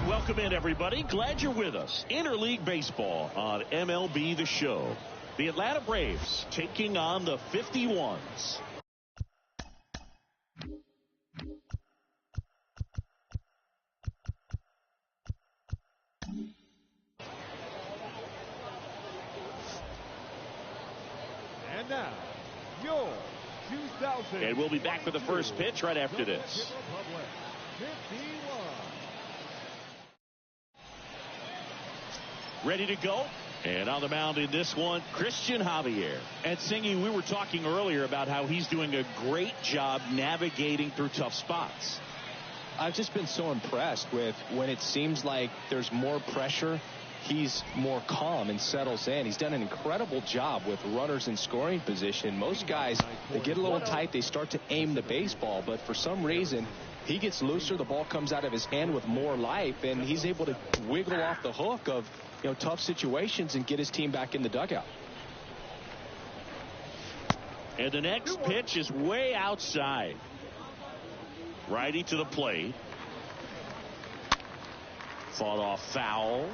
Welcome in, everybody. Glad you're with us. Interleague Baseball on MLB The Show. The Atlanta Braves taking on the 51s. And now, your 2000. And we'll be back for the first pitch right after this. 51. Ready to go. And on the mound in this one, Christian Javier. And Singy, we were talking earlier about how he's doing a great job navigating through tough spots. I've just been so impressed with when it seems like there's more pressure, he's more calm and settles in. He's done an incredible job with runners in scoring position. Most guys, they get a little tight, they start to aim the baseball, but for some reason, he gets looser, the ball comes out of his hand with more life, and he's able to wiggle off the hook of tough situations and get his team back in the dugout. And the next pitch is way outside. Righty to the plate. Fought off foul.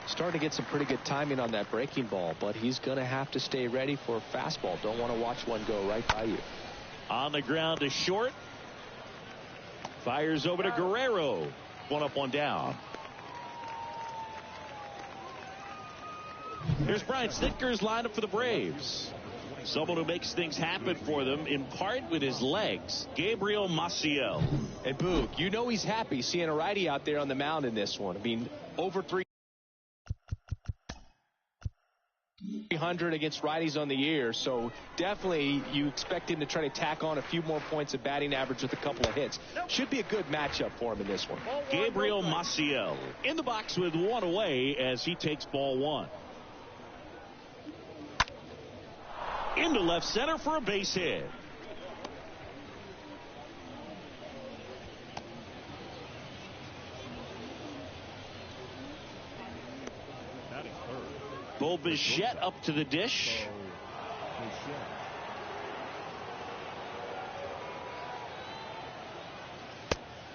Starting to get some pretty good timing on that breaking ball, but he's going to have to stay ready for a fastball. Don't want to watch one go right by you. On the ground to short. Fires over to Guerrero. One up, one down. Here's Brian Snitker's lineup for the Braves. Someone who makes things happen for them, in part with his legs, Gabriel Maciel. And Boog, he's happy seeing a righty out there on the mound in this one. I mean, over 300 against righties on the year, so definitely you expect him to try to tack on a few more points of batting average with a couple of hits. Should be a good matchup for him in this one. Gabriel Maciel in the box with one away as he takes ball one. Into left center for a base hit. Bo Bichette up to the dish.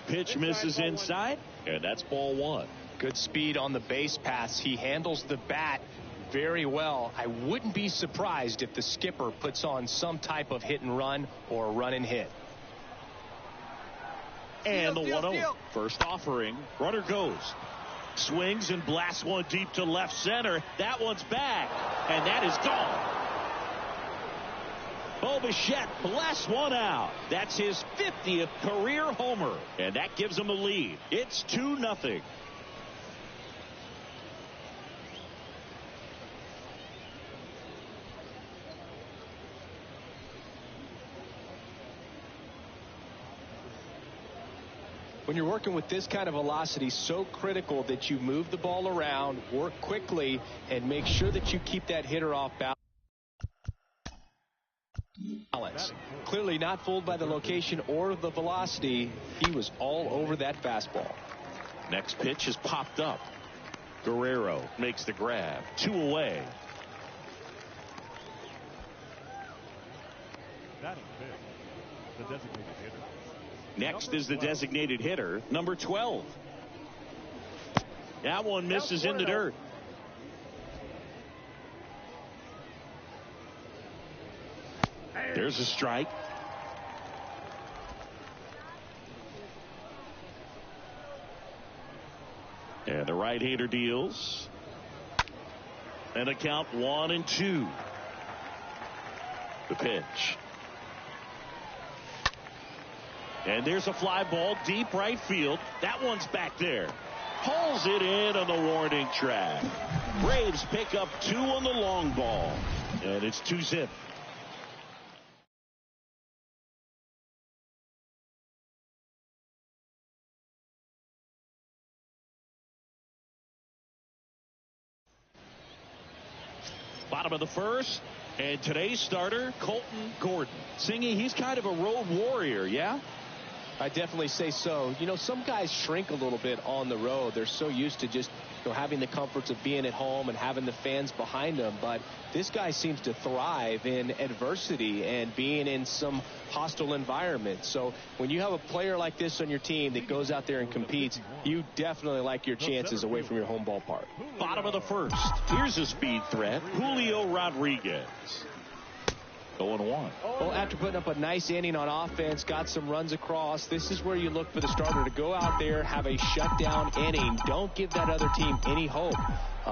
Pitch misses inside, and that's ball one. Good speed on the base pass. He handles the bat very well. I wouldn't be surprised if the skipper puts on some type of hit and run or a run and hit. And the 1-0. First offering. Runner goes. Swings and blasts one deep to left center. That one's back. And that is gone. Bo Bichette blasts one out. That's his 50th career homer. And that gives him a lead. It's 2-0. When you're working with this kind of velocity, so critical that you move the ball around, work quickly, and make sure that you keep that hitter off balance. Clearly not fooled by the location or the velocity. He was all over that fastball. Next pitch is popped up. Guerrero makes the grab. 2 away. The designated hitter. Next is the designated hitter, number 12. That one misses in the dirt. There's a strike. And the right-hander deals. And a count 1-2. The pitch. And there's a fly ball deep right field. That one's back there. Pulls it in on the warning track. Braves pick up 2 on the long ball. And it's 2-zip. Bottom of the first. And today's starter, Colton Gordon. Singy, he's kind of a road warrior, yeah? I definitely say so. You know, some guys shrink a little bit on the road. They're so used to just, you know, having the comforts of being at home and having the fans behind them. But this guy seems to thrive in adversity and being in some hostile environment. So when you have a player like this on your team that goes out there and competes, you definitely like your chances away from your home ballpark. Bottom of the first. Here's a speed threat, Julio Rodriguez. 0-1. Well, after putting up a nice inning on offense, got some runs across, this is where you look for the starter to go out there, have a shutdown inning. Don't give that other team any hope.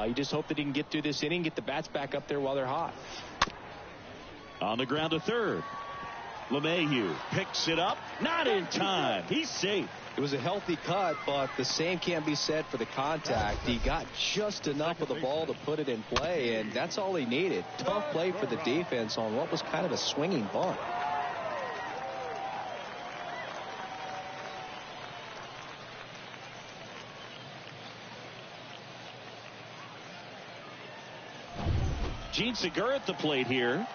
You just hope that he can get through this inning, get the bats back up there while they're hot. On the ground to third. LeMahieu picks it up. Not in time. He's safe. It was a healthy cut, but the same can't be said for the contact. He got just enough of the ball to put it in play, and that's all he needed. Tough play for the defense on what was kind of a swinging bunt. Gene Segura at the plate here.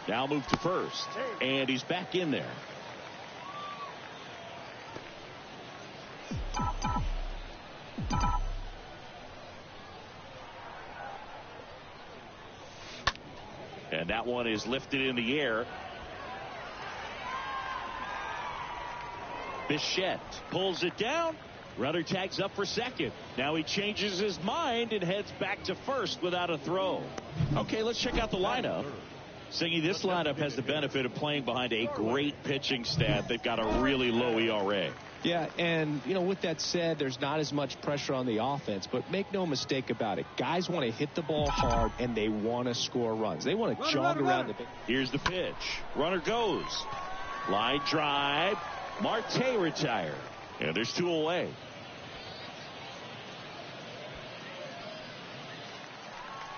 Now move to first, and he's back in there. And that one is lifted in the air. Bichette pulls it down. Runner tags up for second. Now he changes his mind and heads back to first without a throw. Okay, let's check out the lineup. Singy, this lineup has the benefit of playing behind a great pitching staff. They've got a really low ERA. Yeah, and, you know, with that said, there's not as much pressure on the offense, but make no mistake about it. Guys want to hit the ball hard, and they want to score runs. They want to jog around the big. Here's the pitch. Runner goes. Line drive. Marte retired. And there's two away.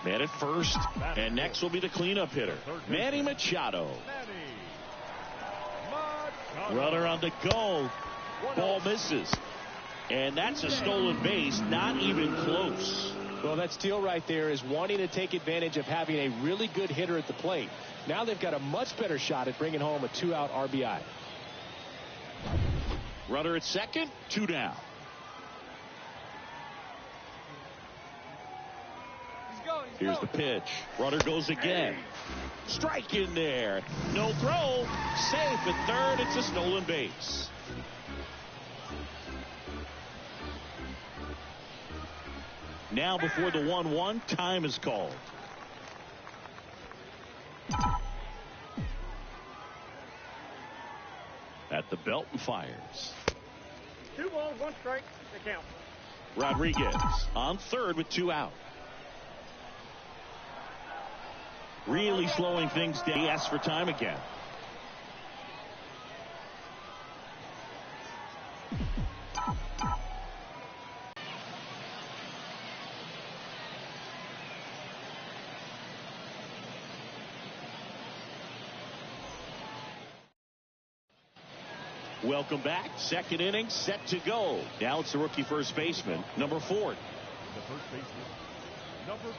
Man at first, and next will be the cleanup hitter, Manny Machado. Runner on the go. Ball misses. And that's a stolen base, not even close. Well, that steal right there is wanting to take advantage of having a really good hitter at the plate. Now they've got a much better shot at bringing home a 2-out RBI. Runner at second, 2 down. Here's the pitch. Runner goes again. Strike in there. No throw. Safe at third. It's a stolen base. Now before the 1-1, time is called. At the belt and fires. 2 balls, 1 strike. The count. Rodriguez on third with 2 out. Really slowing things down. He asks for time again. Welcome back. Second inning set to go. Now it's the rookie first baseman, number 4. The first baseman, number 4.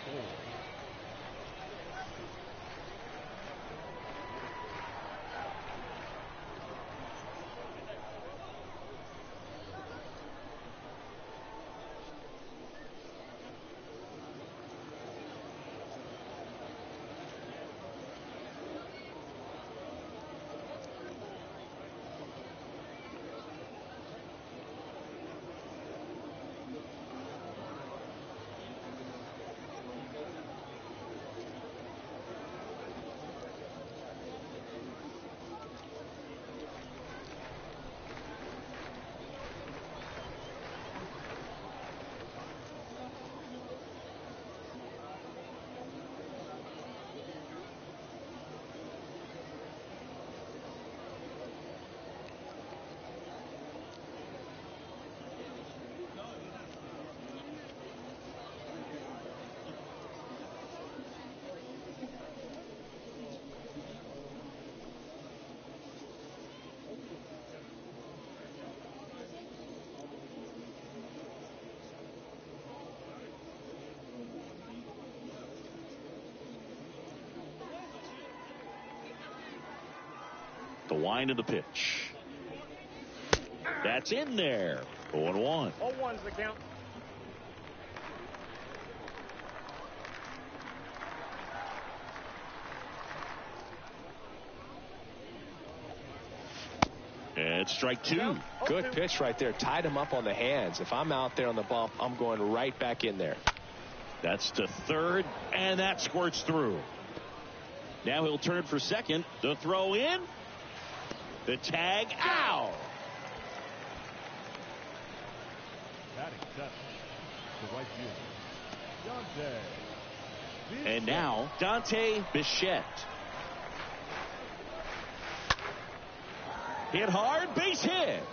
The wind of the pitch. That's in there. 0-1. 0-1's the count. And strike two. Good pitch right there. Tied him up on the hands. If I'm out there on the bump, I'm going right back in there. That's to third, and that squirts through. Now he'll turn for second. The throw in. The tag out. Batting seventh, the right fielder, Dante. And now Dante Bichette. Hit hard, base hit.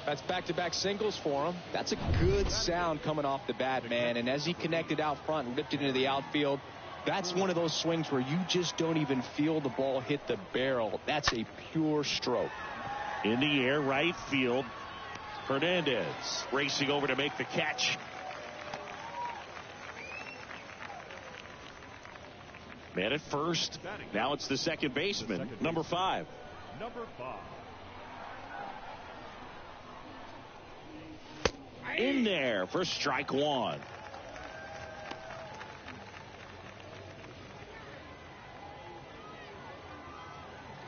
That's back-to-back singles for him. That's a good sound coming off the bat, man. And as he connected out front and ripped it into the outfield, that's one of those swings where you just don't even feel the ball hit the barrel. That's a pure stroke. In the air, right field. Hernandez racing over to make the catch. Man at first. Now it's the second baseman, number 5. Number 5. In there for strike one.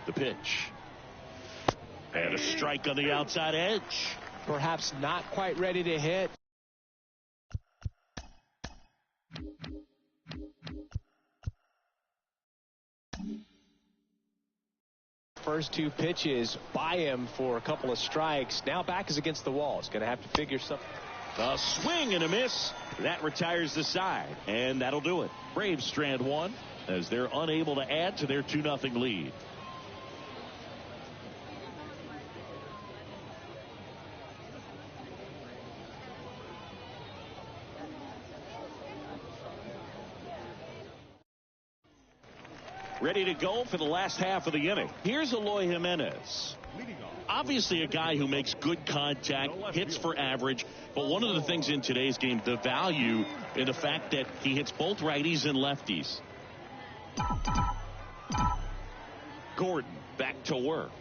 The pitch. And a strike on the outside edge. Perhaps not quite ready to hit. First two pitches by him for a couple of strikes. Now back is against the wall. He's going to have to figure something. A swing and a miss. That retires the side. And that'll do it. Braves strand one as they're unable to add to their 2-0 lead. Ready to go for the last half of the inning. Here's Eloy Jimenez. Obviously a guy who makes good contact, hits for average, but one of the things in today's game, the value in the fact that he hits both righties and lefties. Gordon back to work.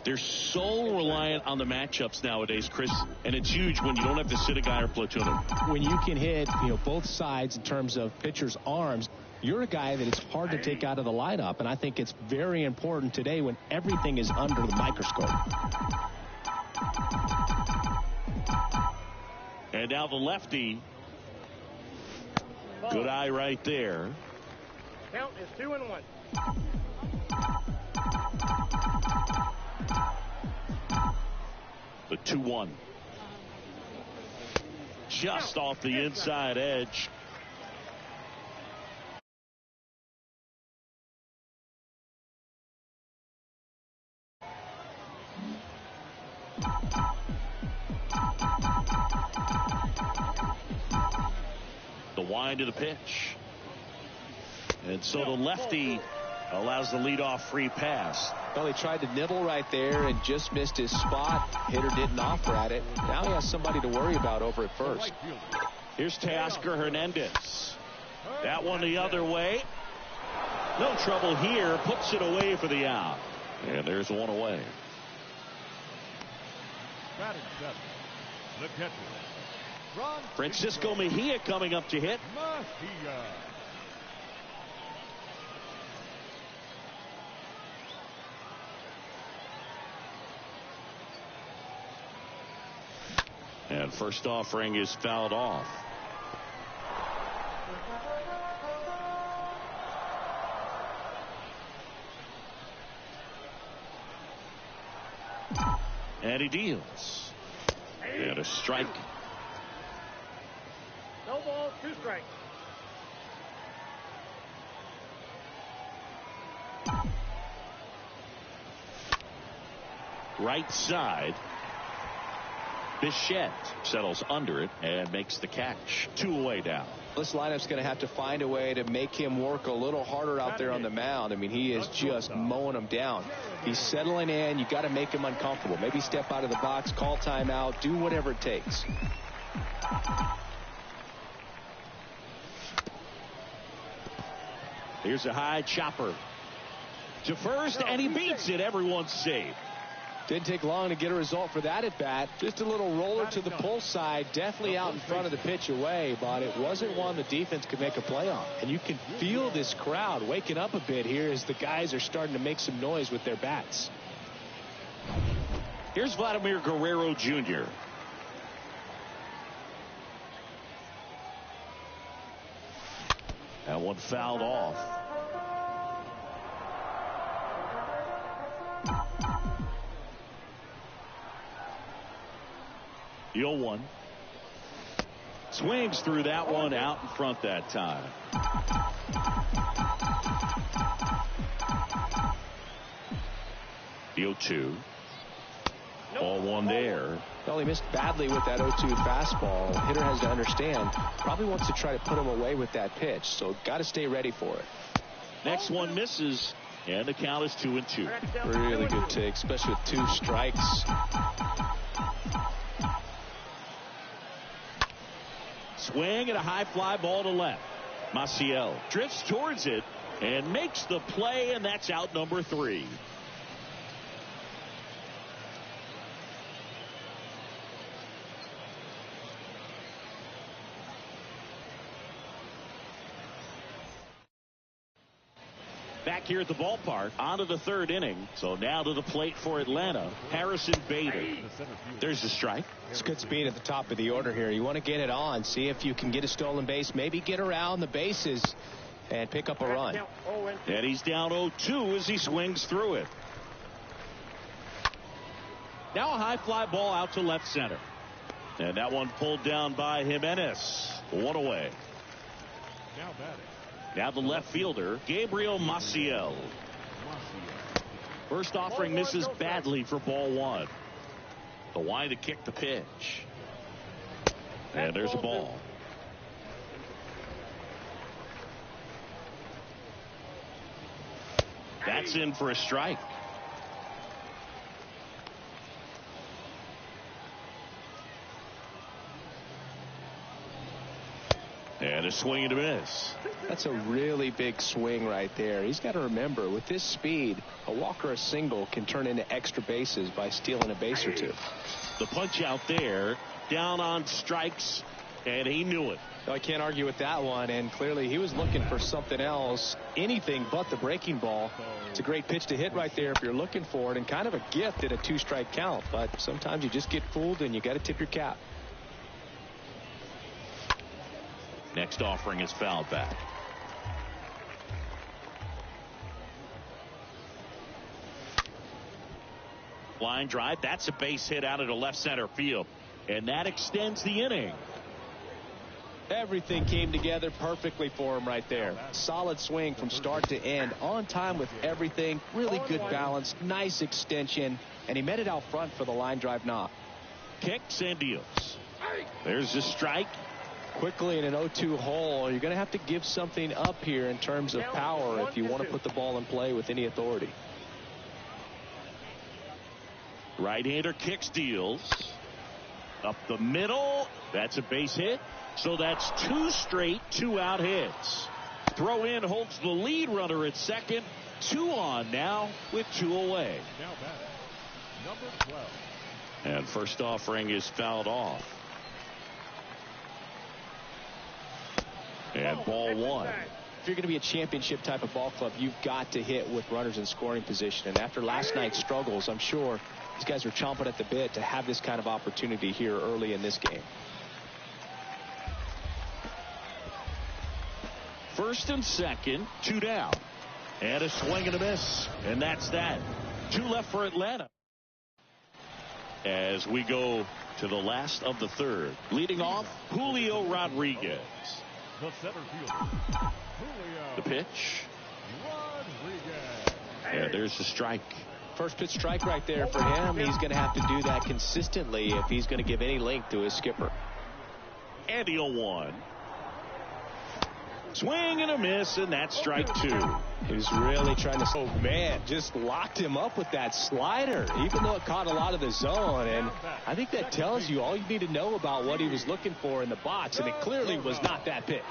They're so reliant on the matchups nowadays, Chris, and it's huge when you don't have to sit a guy or platoon him. When you can hit, both sides in terms of pitchers' arms, you're a guy that it's hard to take out of the lineup, and I think it's very important today when everything is under the microscope. And now the lefty. Good eye right there. Count is 2-1. The 2-1. Just off the inside edge. The wind of the pitch. And so the lefty allows the leadoff free pass. Well, he tried to nibble right there and just missed his spot. Hitter didn't offer at it. Now he has somebody to worry about over at first. Here's Teoscar Hernandez. That one the other way. No trouble here. Puts it away for the out. And there's one away. Batting seventh, the catcher, Francisco Mejia coming up to hit. Mejia. And first offering is fouled off. And he deals. And a strike. No ball, 2 strikes. Right side. Bichette settles under it and makes the catch. 2 away now. This lineup's going to have to find a way to make him work a little harder out there on the mound. I mean, he is just mowing him down. He's settling in. You got to make him uncomfortable. Maybe step out of the box, call timeout, do whatever it takes. Here's a high chopper to first, and he beats it. Everyone's safe. Didn't take long to get a result for that at bat. Just a little roller to the pull side, definitely out in front of the pitch away, but it wasn't one the defense could make a play on. And you can feel this crowd waking up a bit here as the guys are starting to make some noise with their bats. Here's Vladimir Guerrero Jr. That one fouled off. The 0-1. Swings through that one, out in front that time. The 0-2. Ball one there. Well, he missed badly with that 0-2 fastball. Hitter has to understand, probably wants to try to put him away with that pitch, so got to stay ready for it. Next one misses, and the count is 2-2. Really good take, especially with 2 strikes. Swing and a high fly ball to left. Maciel drifts towards it and makes the play, and that's out number 3. Back here at the ballpark, on to the 3rd inning. So now to the plate for Atlanta, Harrison Bader. There's the strike. It's good speed at the top of the order here. You want to get it on, see if you can get a stolen base, maybe get around the bases and pick up a run. And he's down 0-2 as he swings through it. Now a high fly ball out to left center. And that one pulled down by Jimenez. 1 away. Now batting. Now the left fielder, Gabriel Maciel. First offering misses badly for ball 1. The wind to kick the pitch. And there's a ball. That's in for a strike. And a swing and a miss. That's a really big swing right there. He's got to remember, with this speed, a walk or a single can turn into extra bases by stealing a base or 2. The punch out there, down on strikes, and he knew it. I can't argue with that one, and clearly he was looking for something else, anything but the breaking ball. It's a great pitch to hit right there if you're looking for it, and kind of a gift at a 2-strike count, but sometimes you just get fooled and you got to tip your cap. Next offering is fouled back. Line drive. That's a base hit out into left center field. And that extends the inning. Everything came together perfectly for him right there. Solid swing from start to end. On time with everything. Really good balance. Nice extension. And he met it out front for the line drive knock. Kicks and deals. There's a strike. Quickly in an 0-2 hole, you're going to have to give something up here in terms of power if you want to put the ball in play with any authority. Right-hander kicks, deals. Up the middle. That's a base hit. So that's 2 straight 2-out hits. Throw in holds the lead runner at second. 2 on now with 2 away. Now batting, number 12. And first offering is fouled off. And ball 1. If you're going to be a championship type of ball club, you've got to hit with runners in scoring position. And after last night's struggles, I'm sure these guys are chomping at the bit to have this kind of opportunity here early in this game. First and second, 2 down. And a swing and a miss. And that's that. 2 left for Atlanta. As we go to the last of the 3rd. Leading off, Julio Rodriguez. The center fielder, Julio. The pitch. Rodriguez. And there's the strike. First pitch strike right there for him. He's going to have to do that consistently if he's going to give any length to his skipper. And the 0-1. Swing and a miss, and that's strike 2. He was really trying to, oh man, just locked him up with that slider, even though it caught a lot of the zone. And I think that tells you all you need to know about what he was looking for in the box, and it clearly was not that pitch.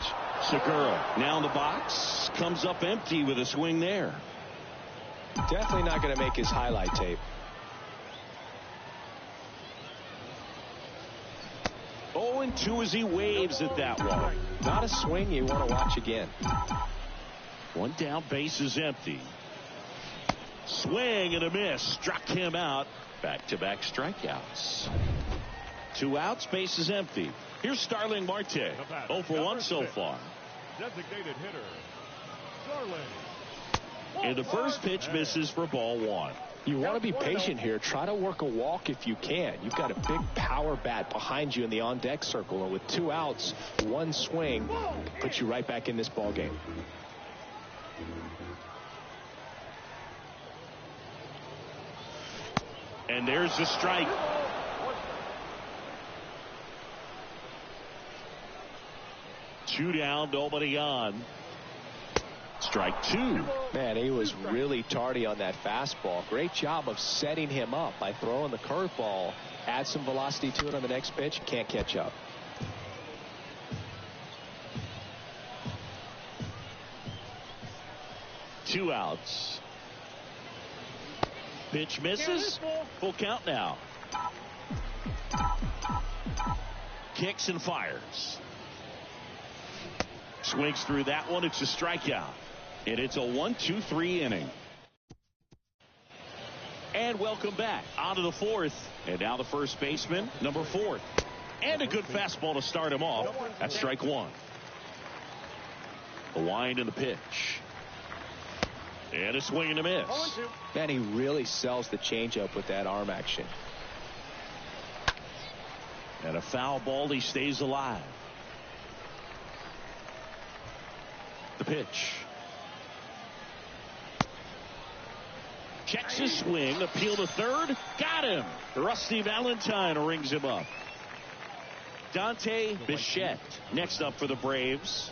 Segura now in the box, comes up empty with a swing there. Definitely not going to make his highlight tape. 0-2 as he waves at that one. Not a swing you want to watch again. One down, base is empty. Swing and a miss. Struck him out. Back-to-back strikeouts. 2 outs, base is empty. Here's Starling Marte. 0 for 1 so far. Designated hitter, Starling. And the first pitch misses for ball 1. You want to be patient here. Try to work a walk if you can. You've got a big power bat behind you in the on-deck circle. And with 2 outs, 1 swing, puts you right back in this ball game. And there's the strike. Two down, nobody on. Strike 2. Man, he was really tardy on that fastball. Great job of setting him up by throwing the curveball. Add some velocity to it on the next pitch. Can't catch up. Two outs. Pitch misses. Full count now. Kicks and fires. Swings through that one. It's a strikeout. And it's a 1-2-3 inning. And welcome back. On to the 4th. And now the first baseman, number 4. And a good fastball to start him off. That's strike 1. The wind and the pitch. And a swing and a miss. Man, he really sells the changeup with that arm action. And a foul ball. He stays alive. The pitch. Checks his swing. Appeal to third. Got him. Rusty Valentine rings him up. Dante Bichette next up for the Braves.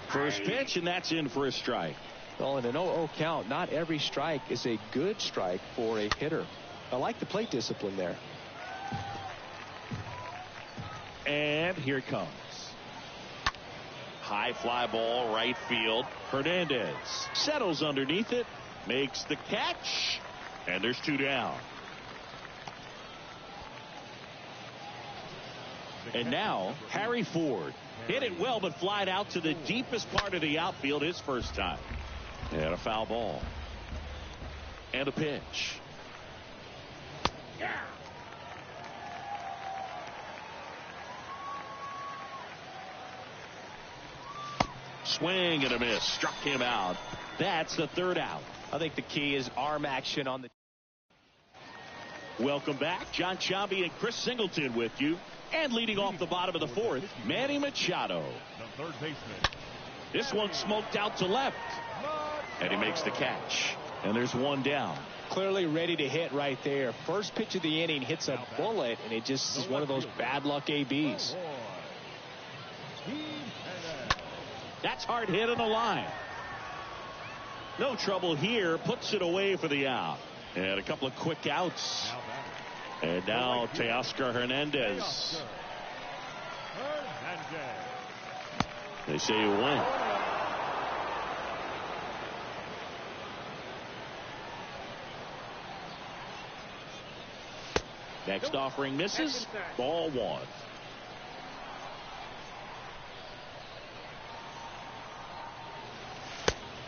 First pitch, and that's in for a strike. Well, in an 0-0 count, not every strike is a good strike for a hitter. I like the plate discipline there. And here it comes. High fly ball, right field. Hernandez settles underneath it, makes the catch, and there's 2 down. And now, Harry Ford. Hit it well, but flied out to the deepest part of the outfield his first time. And a foul ball. And a pitch. Swing and a miss. Struck him out. That's the 3rd out. I think the key is arm action on the. Welcome back. John Chambi and Chris Singleton with you. And leading off the bottom of the 4th, Manny Machado. The third baseman. This one smoked out to left. And he makes the catch. And there's 1 down. Clearly ready to hit right there. First pitch of the inning hits a bullet, and it just is one of those bad luck ABs. That's hard hit on the line. No trouble here. Puts it away for the out. And a couple of quick outs. And now Teoscar Hernandez. They say you win. Next offering misses. Ball 1.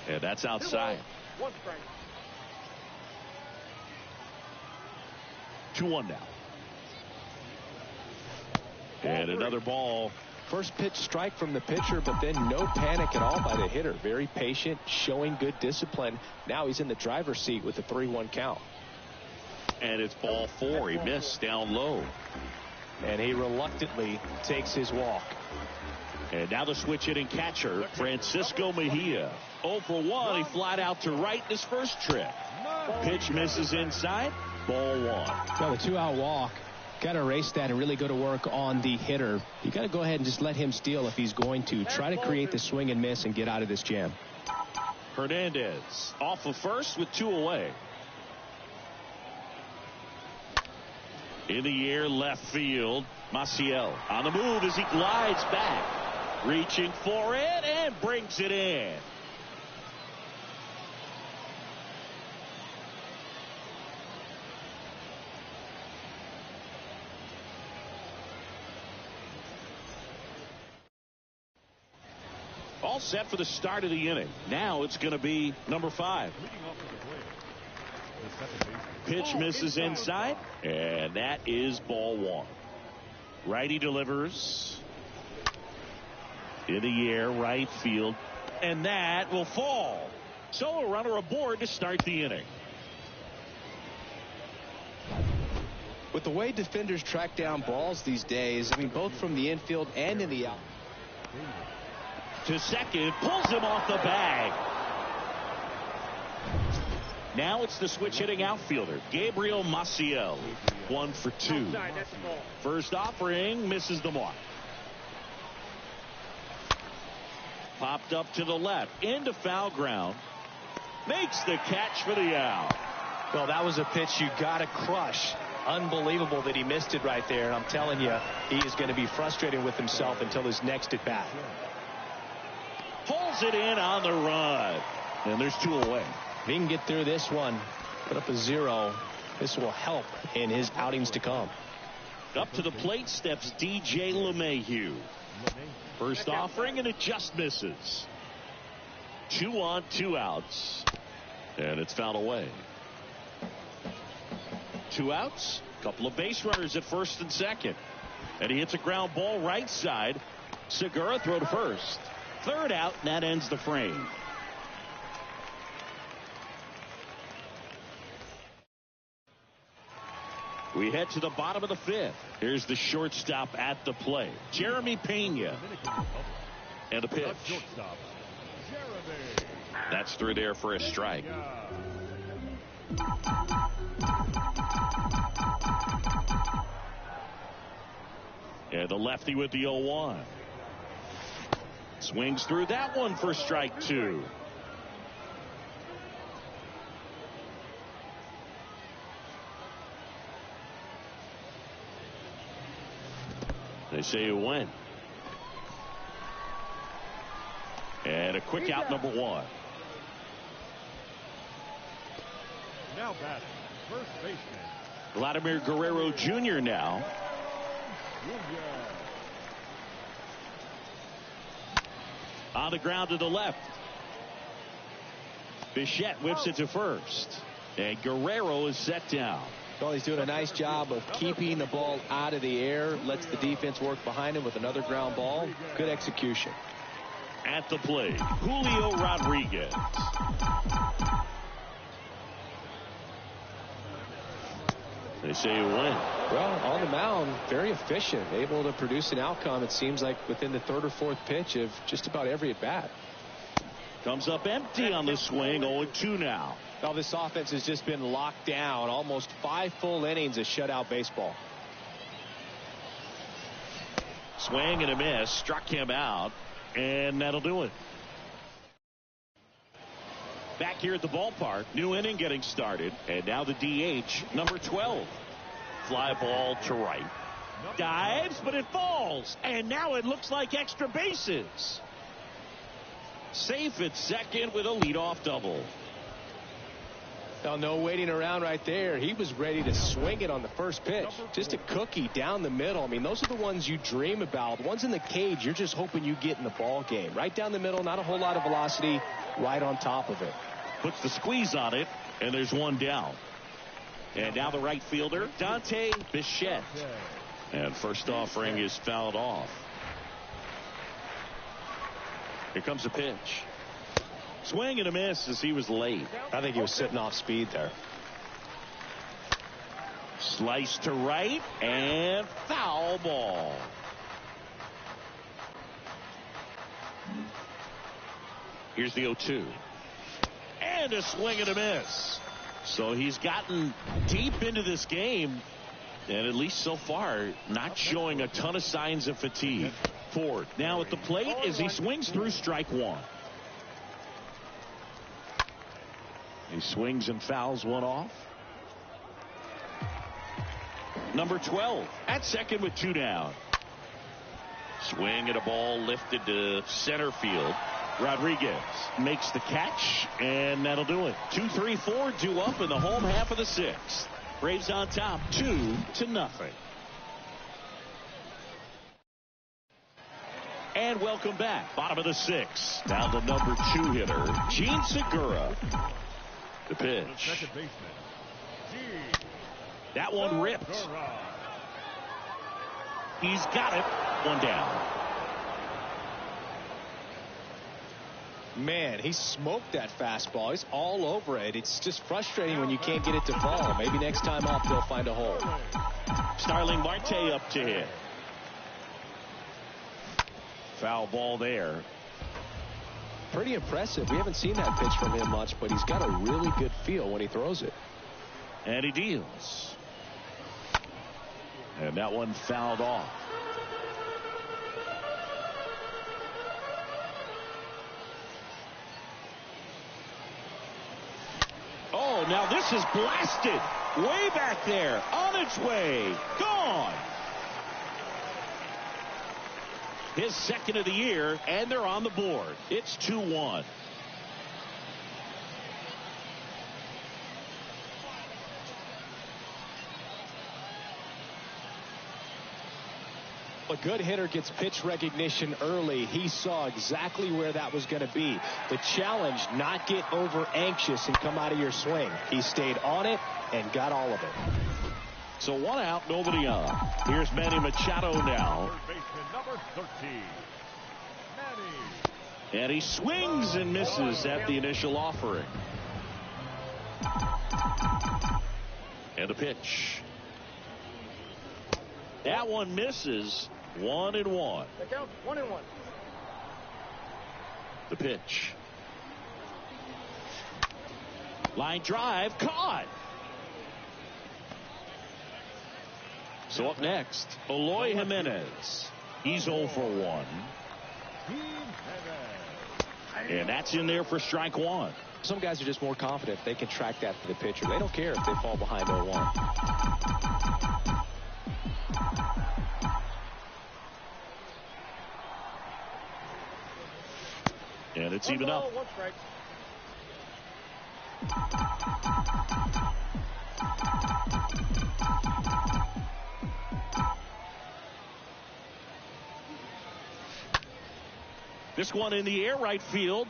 And that's outside. 1 strike. 2-1 now. And another ball. First pitch strike from the pitcher, but then no panic at all by the hitter. Very patient, showing good discipline. Now he's in the driver's seat with a 3-1 count. And it's ball 4. He missed down low. And he reluctantly takes his walk. And now the switch hitting catcher, Francisco Mejia. 0 for 1. He flied out to right his first trip. Pitch misses inside. Ball 1. Well, the 2-out walk Got to erase that and really go to work on the hitter. You got to go ahead and just let him steal if he's going to. Try to create the swing and miss and get out of this jam. Hernandez off of first with 2 away. In the air, left field. Maciel on the move as he glides back. Reaching for it and brings it in. All set for the start of the inning. Now it's going to be number 5. Pitch misses inside, and that is ball 1. Righty delivers. In the air, right field, and that will fall. So a runner aboard to start the inning. With the way defenders track down balls these days, I mean, both from the infield and in the out. To second, pulls him off the bag. Now it's the switch hitting outfielder, Gabriel Maciel. 1 for 2. First offering misses the mark. Popped up to the left, into foul ground. Makes the catch for the out. Well, that was a pitch you got to crush. Unbelievable that he missed it right there. And I'm telling you, he is going to be frustrated with himself until his next at bat. Pulls it in on the run. And there's 2 away. If he can get through this one, put up a 0, this will help in his outings to come. Up to the plate steps DJ LeMahieu. First offering, and it just misses. 2 on, 2 outs. And it's fouled away. 2 outs. Couple of base runners at first and second. And he hits a ground ball right side. Segura throw to first. 3rd out, and that ends the frame. We head to the bottom of the 5th. Here's the shortstop at the plate, Jeremy Pena. And a pitch. That's through there for a strike. And the lefty with the 0-1. Swings through that one for strike 2. They say it went. And a quick out, number 1. Now batting, first baseman Vladimir Guerrero Jr. now. On the ground to the left. Bichette whips it to first. And Guerrero is set down. Well, he's doing a nice job of keeping the ball out of the air. Lets the defense work behind him with another ground ball. Good execution. At the plate, Julio Rodriguez. They say it went. Well, on the mound, very efficient. Able to produce an outcome, it seems like, within the 3rd or 4th pitch of just about every at-bat. Comes up empty on the swing. 0-2 now. Well, this offense has just been locked down. Almost 5 full innings of shutout baseball. Swing and a miss. Struck him out. And that'll do it. Back here at the ballpark. New inning getting started. And now the DH, number 12. Fly ball to right. Dives, but it falls. And now it looks like extra bases. Safe at second with a leadoff double. Now, no waiting around right there. He was ready to swing it on the first pitch. Just a cookie down the middle. I mean, those are the ones you dream about. The ones in the cage, you're just hoping you get in the ball game. Right down the middle, not a whole lot of velocity, right on top of it. Puts the squeeze on it, and there's 1 down. And now the right fielder, Dante Bichette. And first offering is fouled off. Here comes a pitch. Swing and a miss as he was late. I think he was sitting off speed there. Slice to right and foul ball. Here's the 0-2. And a swing and a miss. So he's gotten deep into this game And at least so far, not showing a ton of signs of fatigue. Ford now at the plate as he swings through strike one. He swings and fouls one off. Number 12 at second with 2 down. Swing at a ball lifted to center field. Rodriguez makes the catch, and that'll do it. 2-3-4 due up in the home half of the 6th. Braves on top 2-0. And welcome back. Bottom of the 6th. Down to number 2 hitter, Gene Segura. The pitch. The second baseman, That one ripped. He's got it. 1 down. Man, he smoked that fastball. He's all over it. It's just frustrating when you can't get it to fall. Maybe next time off they'll find a hole. Starling Marte up to hit. Foul ball there. Pretty impressive. We haven't seen that pitch from him much, but he's got a really good feel when he throws it. And he deals. And that one fouled off. Oh, now this is blasted. Way back there. On its way. Gone. His second of the year, and they're on the board. It's 2-1. A good hitter gets pitch recognition early. He saw exactly where that was going to be. The challenge, not get over anxious and come out of your swing. He stayed on it and got all of it. So 1 out, nobody on. Here's Manny Machado now. third baseman, number 13, Manny. And he swings and misses at the initial offering. And a pitch. That one misses. 1-1. The count 1-1. The pitch. Line drive caught. So up next, Eloy Jimenez. He's 0 for 1. And that's in there for strike 1. Some guys are just more confident they can track that for the pitcher. They don't care if they fall behind 0-1. And it's even up. 1 strike. This one in the air, right field.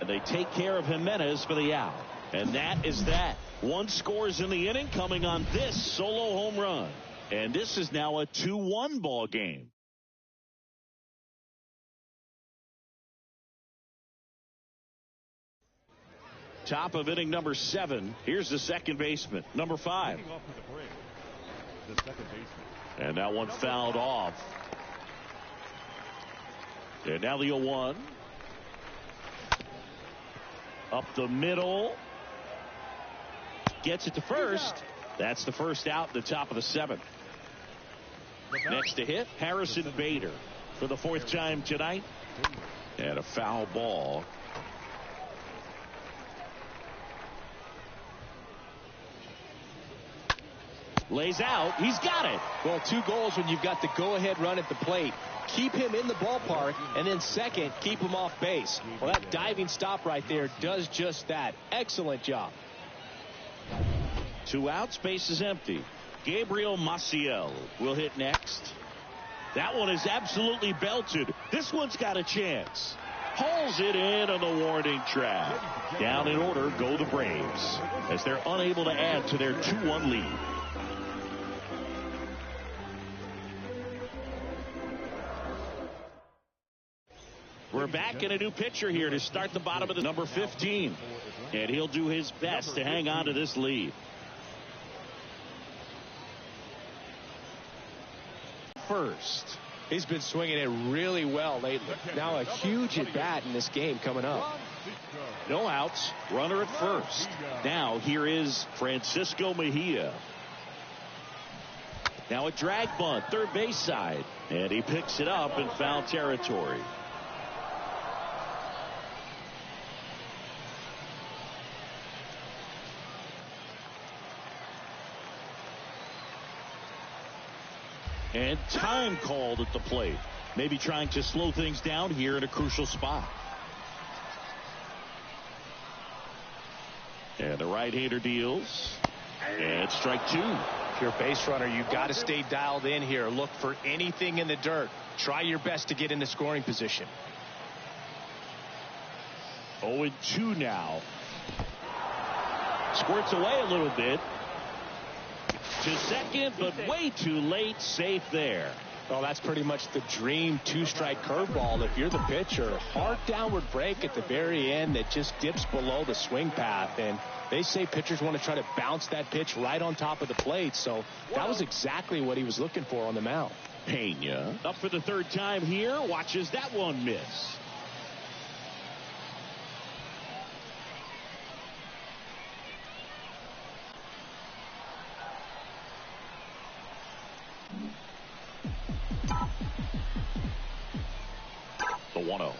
And they take care of Jimenez for the out. And that is that. 1 scores in the inning coming on this solo home run. And this is now a 2-1 ball game. Top of inning number 7. Here's the second baseman, number 5. Leading off for the Braves, the second baseman. And that one fouled off. And now the 0-1. Up the middle. Gets it to first. That's the first out, the top of the 7th. Next to hit, Harrison Bader for the 4th time tonight. And a foul ball. Lays out. He's got it. Well, 2 goals when you've got the go-ahead run at the plate. Keep him in the ballpark, and then second, keep him off base. Well, that diving stop right there does just that. Excellent job. 2 outs, base is empty. Gabriel Maciel will hit next. That one is absolutely belted. This one's got a chance. Hauls it in on the warning track. Down in order go the Braves as they're unable to add to their 2-1 lead. We're back in a new pitcher here to start the bottom of the number 15. And he'll do his best to hang on to this lead. First. He's been swinging it really well lately. Now a huge at bat in this game coming up. No outs. Runner at first. Now here is Francisco Mejia. Now a drag bunt, third base side. And he picks it up in foul territory. And time called at the plate. Maybe trying to slow things down here in a crucial spot. And the right-hander deals. And strike two. If you're a base runner, you've got to stay dialed in here. Look for anything in the dirt. Try your best to get into scoring position. 0-2 now. Squirts away a little bit. To second, but way too late. Safe there. Well, that's pretty much the dream two-strike curveball. If you're the pitcher, hard downward break at the very end that just dips below the swing path. And they say pitchers want to try to bounce that pitch right on top of the plate. So that was exactly what he was looking for on the mound. Pena up for the third time here. Watches that one miss. The 1-0.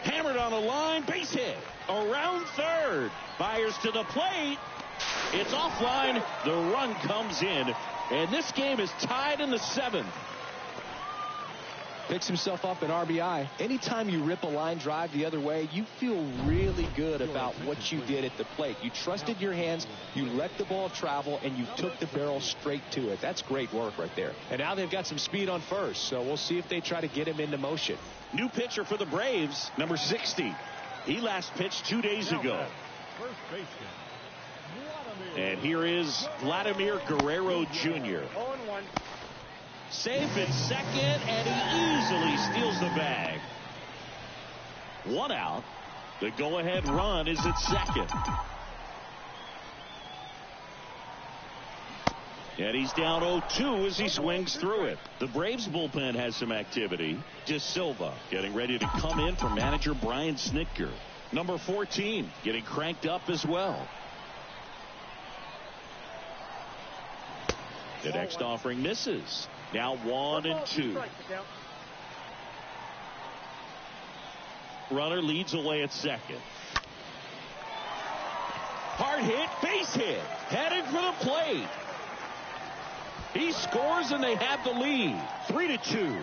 Hammered on the line, base hit. Around third. Fires to the plate. It's offline. The run comes in. And this game is tied in the 7th. Picks himself up an RBI. Anytime you rip a line drive the other way, you feel really good about what you did at the plate. You trusted your hands, you let the ball travel, and you took the barrel straight to it. That's great work right there. And now they've got some speed on first, so we'll see if they try to get him into motion. New pitcher for the Braves, number 60. He last pitched 2 days ago. First baseman. And here is Vladimir Guerrero Jr. 0-1. Safe at second, and he easily steals the bag. 1 out. The go-ahead run is at second. And he's down 0-2 as he swings through it. The Braves bullpen has some activity. De Silva getting ready to come in for manager Brian Snitker. Number 14 getting cranked up as well. The next offering misses. Now 1-2. Runner leads away at second. Hard hit, base hit. Headed for the plate. He scores and they have the lead. 3-2.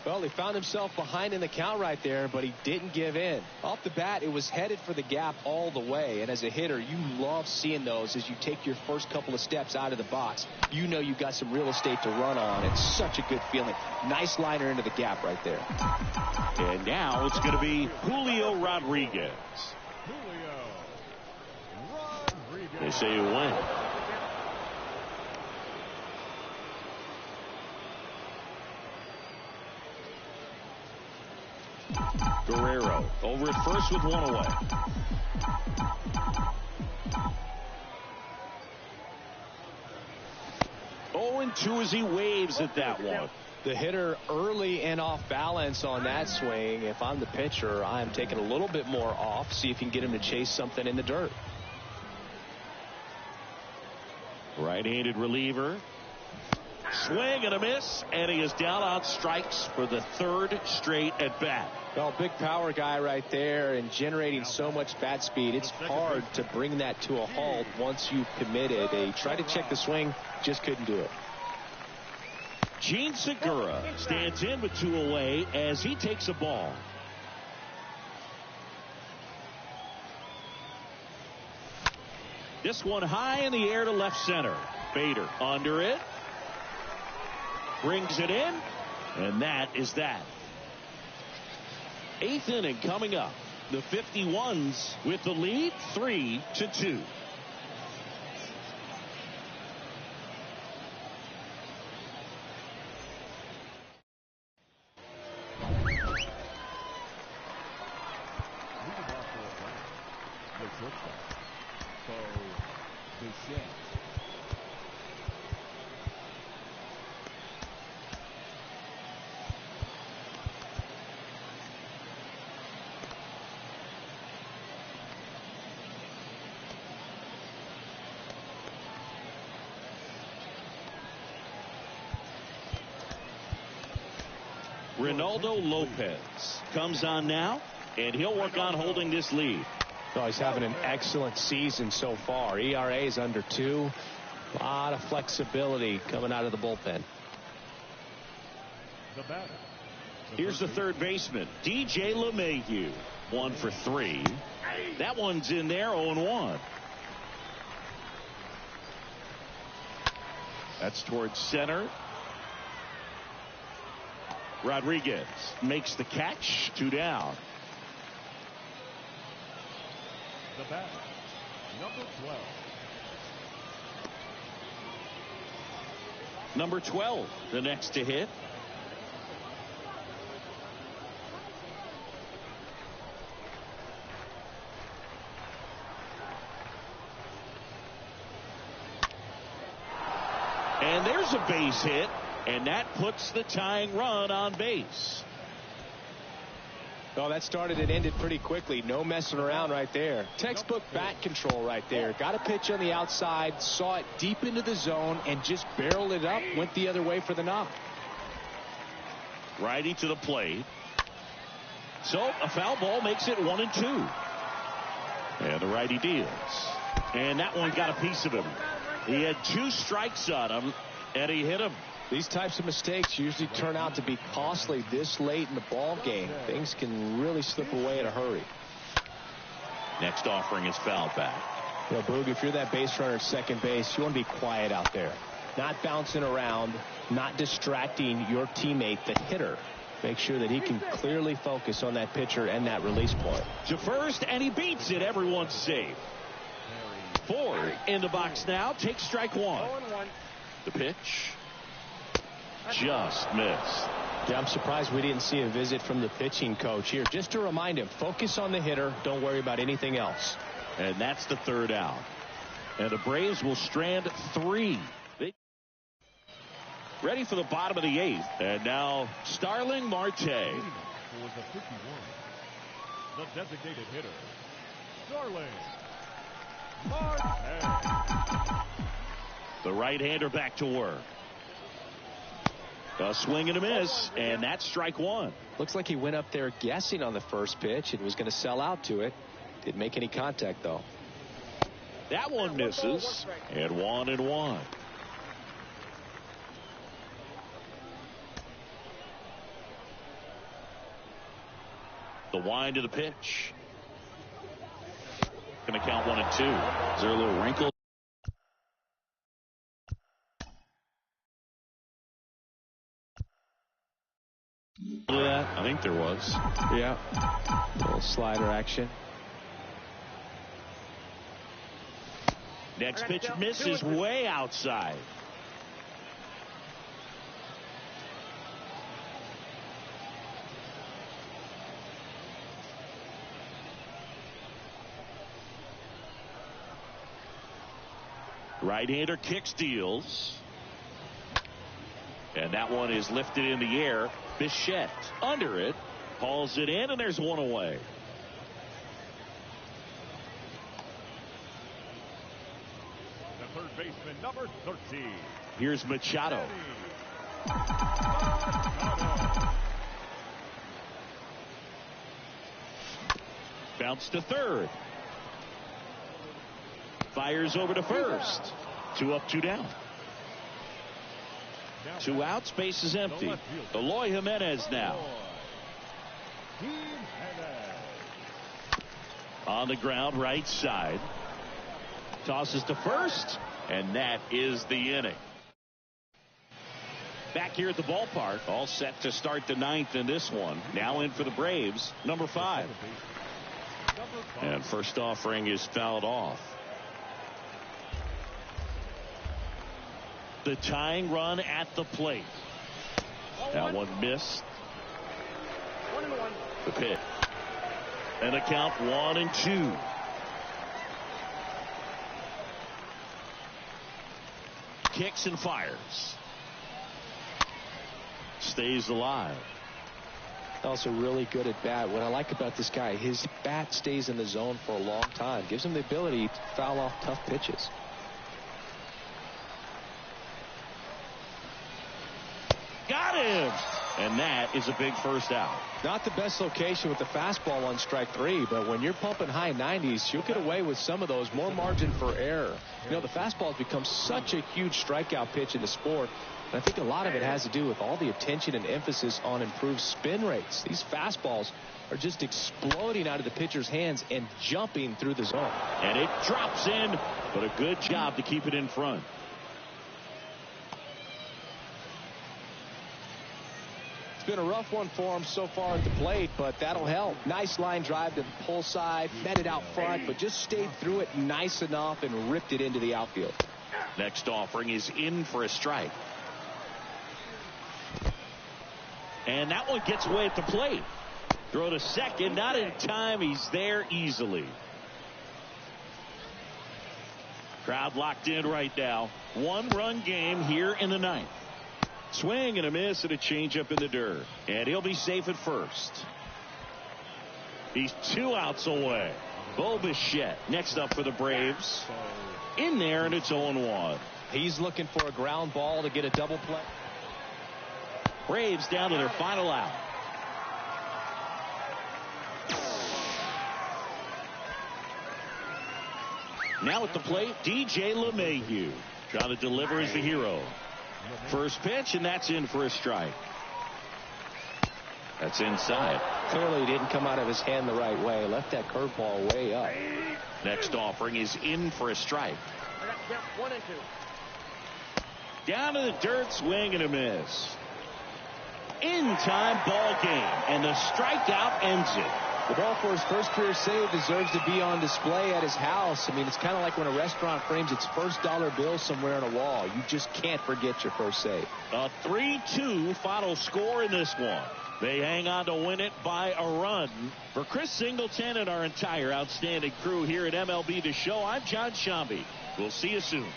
Well, he found himself behind in the count right there, but he didn't give in. Off the bat, it was headed for the gap all the way. And as a hitter, you love seeing those as you take your first couple of steps out of the box. You know you've got some real estate to run on. It's such a good feeling. Nice liner into the gap right there. And now it's going to be Julio Rodriguez. They say you win. Guerrero over at first with 1 away. And 2 as he waves at that one. The hitter early and off balance on that swing. If I'm the pitcher, I'm taking a little bit more off. See if you can get him to chase something in the dirt. Right-handed reliever. Swing and a miss, and he is down on strikes for the 3rd straight at bat. Well, big power guy right there and generating so much bat speed. It's hard to bring that to a halt once you've committed. He tried to check the swing, just couldn't do it. Gene Segura stands in with 2 away as he takes a ball. This one high in the air to left center. Bader under it. Brings it in, and that is that. 8th inning coming up. The 51s with the lead, 3-2. Ronaldo Lopez comes on now, and he'll work on holding this lead. Oh, he's having an excellent season so far. ERA is under 2. A lot of flexibility coming out of the bullpen. The batter. Here's the third baseman, DJ LeMahieu. 1 for 3. That one's in there, 0-1. That's towards center. Rodriguez makes the catch. 2 down. The batter. Number 12. Number 12, the next to hit. And there's a base hit, and that puts the tying run on base. Oh, that started and ended pretty quickly. No messing around right there. Textbook bat control right there. Got a pitch on the outside, saw it deep into the zone, and just barreled it up, went the other way for the knock. Righty to the plate. So a foul ball makes it 1-2. And the righty deals. And that one got a piece of him. He had 2 strikes on him, and he hit him. These types of mistakes usually turn out to be costly this late in the ball game. Things can really slip away in a hurry. Next offering is fouled back. You know, Boog, if you're that base runner at second base, you want to be quiet out there. Not bouncing around, not distracting your teammate, the hitter. Make sure that he can clearly focus on that pitcher and that release point. To first, and he beats it. Everyone's safe. Ford in the box now. Takes strike 1. 0-1. The pitch. Just missed. Yeah, I'm surprised we didn't see a visit from the pitching coach here. Just to remind him, focus on the hitter. Don't worry about anything else. And that's the 3rd out. And the Braves will strand 3. Ready for the bottom of the 8th. And now Starling Marte. For the 51. The designated hitter, Starling Marte. The right-hander back to work. A swing and a miss, and that's strike 1. Looks like he went up there guessing on the first pitch and was going to sell out to it. Didn't make any contact, though. That one misses, and 1-1. The wind of the pitch. Going to count 1-2. Is there a little wrinkle? I think there was. Yeah. A little slider action. Next pitch misses way outside. Right-hander kicks, deals. And that one is lifted in the air. Bichette under it. Hauls it in, and there's one away. The third baseman, number 13. Here's Machado. Bounce to third. Fires over to first. 2 up, 2 down. 2 outs, base is empty. Eloy Jimenez now. On the ground, right side. Tosses to first, and that is the inning. Back here at the ballpark, all set to start the 9th in this one. Now in for the Braves, number 5. And first offering is fouled off. The tying run at the plate. That one missed. 1-1. The pitch. And a count 1-2. Kicks and fires. Stays alive. Also really good at bat. What I like about this guy, his bat stays in the zone for a long time. Gives him the ability to foul off tough pitches. Got him. And that is a big first out. Not the best location with the fastball on strike 3, but when you're pumping high 90s, you'll get away with some of those. More margin for error. You know, the fastball has become such a huge strikeout pitch in the sport. And I think a lot of it has to do with all the attention and emphasis on improved spin rates. These fastballs are just exploding out of the pitcher's hands and jumping through the zone. And it drops in, but a good job to keep it in front. It's been a rough one for him so far at the plate, but that'll help. Nice line drive to the pull side, met it out front, but just stayed through it nice enough and ripped it into the outfield. Next offering is in for a strike. And that one gets away at the plate. Throw to second, not in time. He's there easily. Crowd locked in right now. 1-run game here in the 9th. Swing and a miss and a changeup in the dirt. And he'll be safe at first. He's 2 outs away. Bo Bichette next up for the Braves. In there, and it's 0-1. He's looking for a ground ball to get a double play. Braves down to their final out. Now at the plate, DJ LeMahieu. Trying to deliver as the hero. First pitch, and that's in for a strike. That's inside. Clearly didn't come out of his hand the right way. Left that curveball way up. Next offering is in for a strike. Yep, 1 and 2. Down to the dirt, swing and a miss. In time, ball game, and the strikeout ends it. The ball for his first career save deserves to be on display at his house. I mean, it's kind of like when a restaurant frames its first dollar bill somewhere on a wall. You just can't forget your first save. A 3-2 final score in this one. They hang on to win it by a run. For Chris Singleton and our entire outstanding crew here at MLB The Show, I'm John Shambi. We'll see you soon.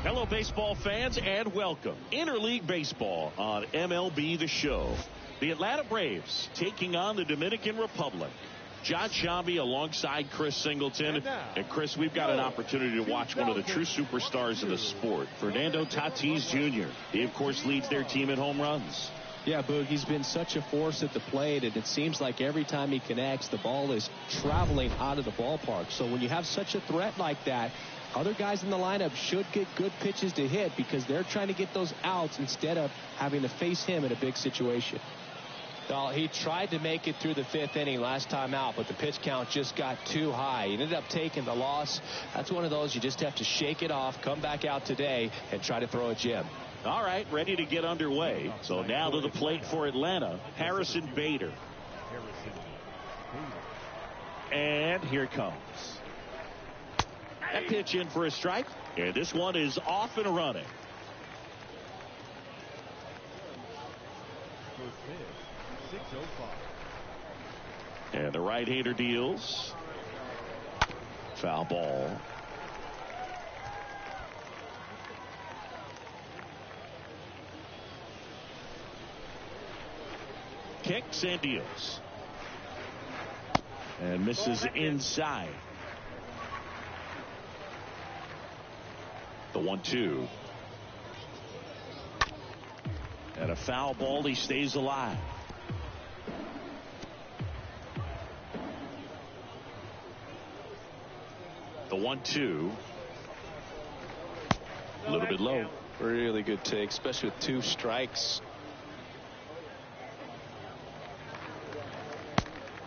Hello, baseball fans, and welcome. Interleague Baseball on MLB The Show. The Atlanta Braves taking on the Dominican Republic. John Shambi alongside Chris Singleton. And Chris, we've got an opportunity to watch one of the true superstars of the sport, Fernando Tatis Jr. He, of course, leads their team in home runs. Yeah, Boog, he's been such a force at the plate, and it seems like every time he connects, the ball is traveling out of the ballpark. So when you have such a threat like that, other guys in the lineup should get good pitches to hit because they're trying to get those outs instead of having to face him in a big situation. Well, he tried to make it through the 5th inning last time out, but the pitch count just got too high. He ended up taking the loss. That's one of those you just have to shake it off, come back out today, and try to throw a gem. All right, ready to get underway. So now to the plate for Atlanta, Harrison Bader. And here it comes. That pitch in for a strike, and this one is off and running. And the right-hander deals. Foul ball. picks and deals. And misses inside. The 1-2. And a foul ball. He stays alive. The 1-2. A little bit low. Really good take, especially with 2 strikes.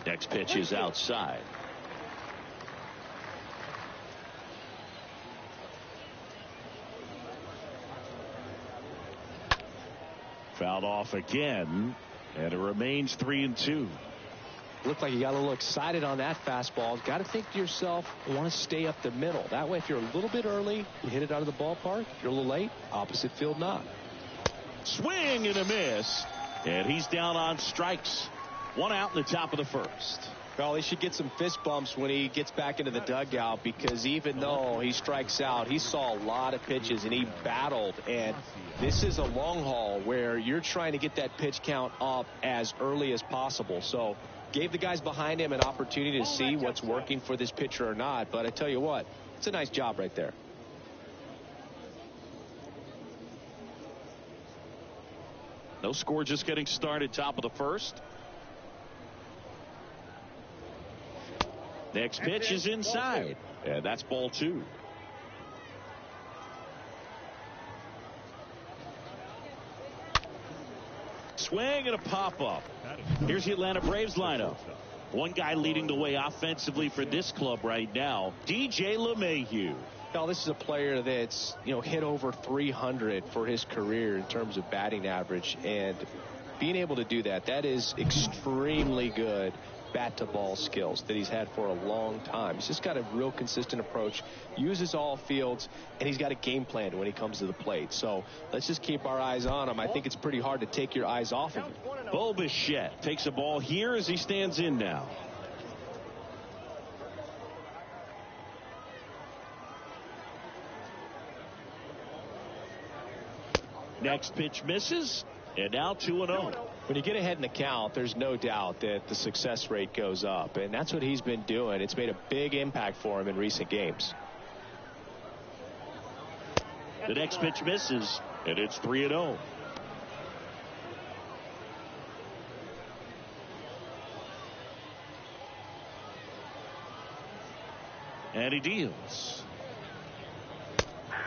Next pitch is outside. Fouled off again, and it remains 3-2. Looked like you got a little excited on that fastball. Got to think to yourself, I want to stay up the middle. That way, if you're a little bit early, you hit it out of the ballpark. If you're a little late, opposite field not. Swing and a miss, and he's down on strikes. 1 out in the top of the first. Well, he should get some fist bumps when he gets back into the dugout, because even though he strikes out, he saw a lot of pitches and he battled. And this is a long haul where you're trying to get that pitch count up as early as possible. So gave the guys behind him an opportunity to see what's working for this pitcher or not. But I tell you what, it's a nice job right there. No score, just getting started, top of the first. Next pitch is inside, and that's ball 2. Swing and a pop-up. Here's the Atlanta Braves lineup. One guy leading the way offensively for this club right now, DJ LeMahieu. Now, this is a player that's, hit over 300 for his career in terms of batting average, and being able to do that, that is extremely good bat to ball skills that he's had for a long time. He's just got a real consistent approach, uses all fields, and he's got a game plan when he comes to the plate. So let's just keep our eyes on him. I think it's pretty hard to take your eyes off of him. Bo Bichette takes a ball here as he stands in now. Next pitch misses, and now 2-0. When you get ahead in the count, there's no doubt that the success rate goes up, and that's what he's been doing. It's made a big impact for him in recent games. The next pitch misses, and it's 3-0. And he deals.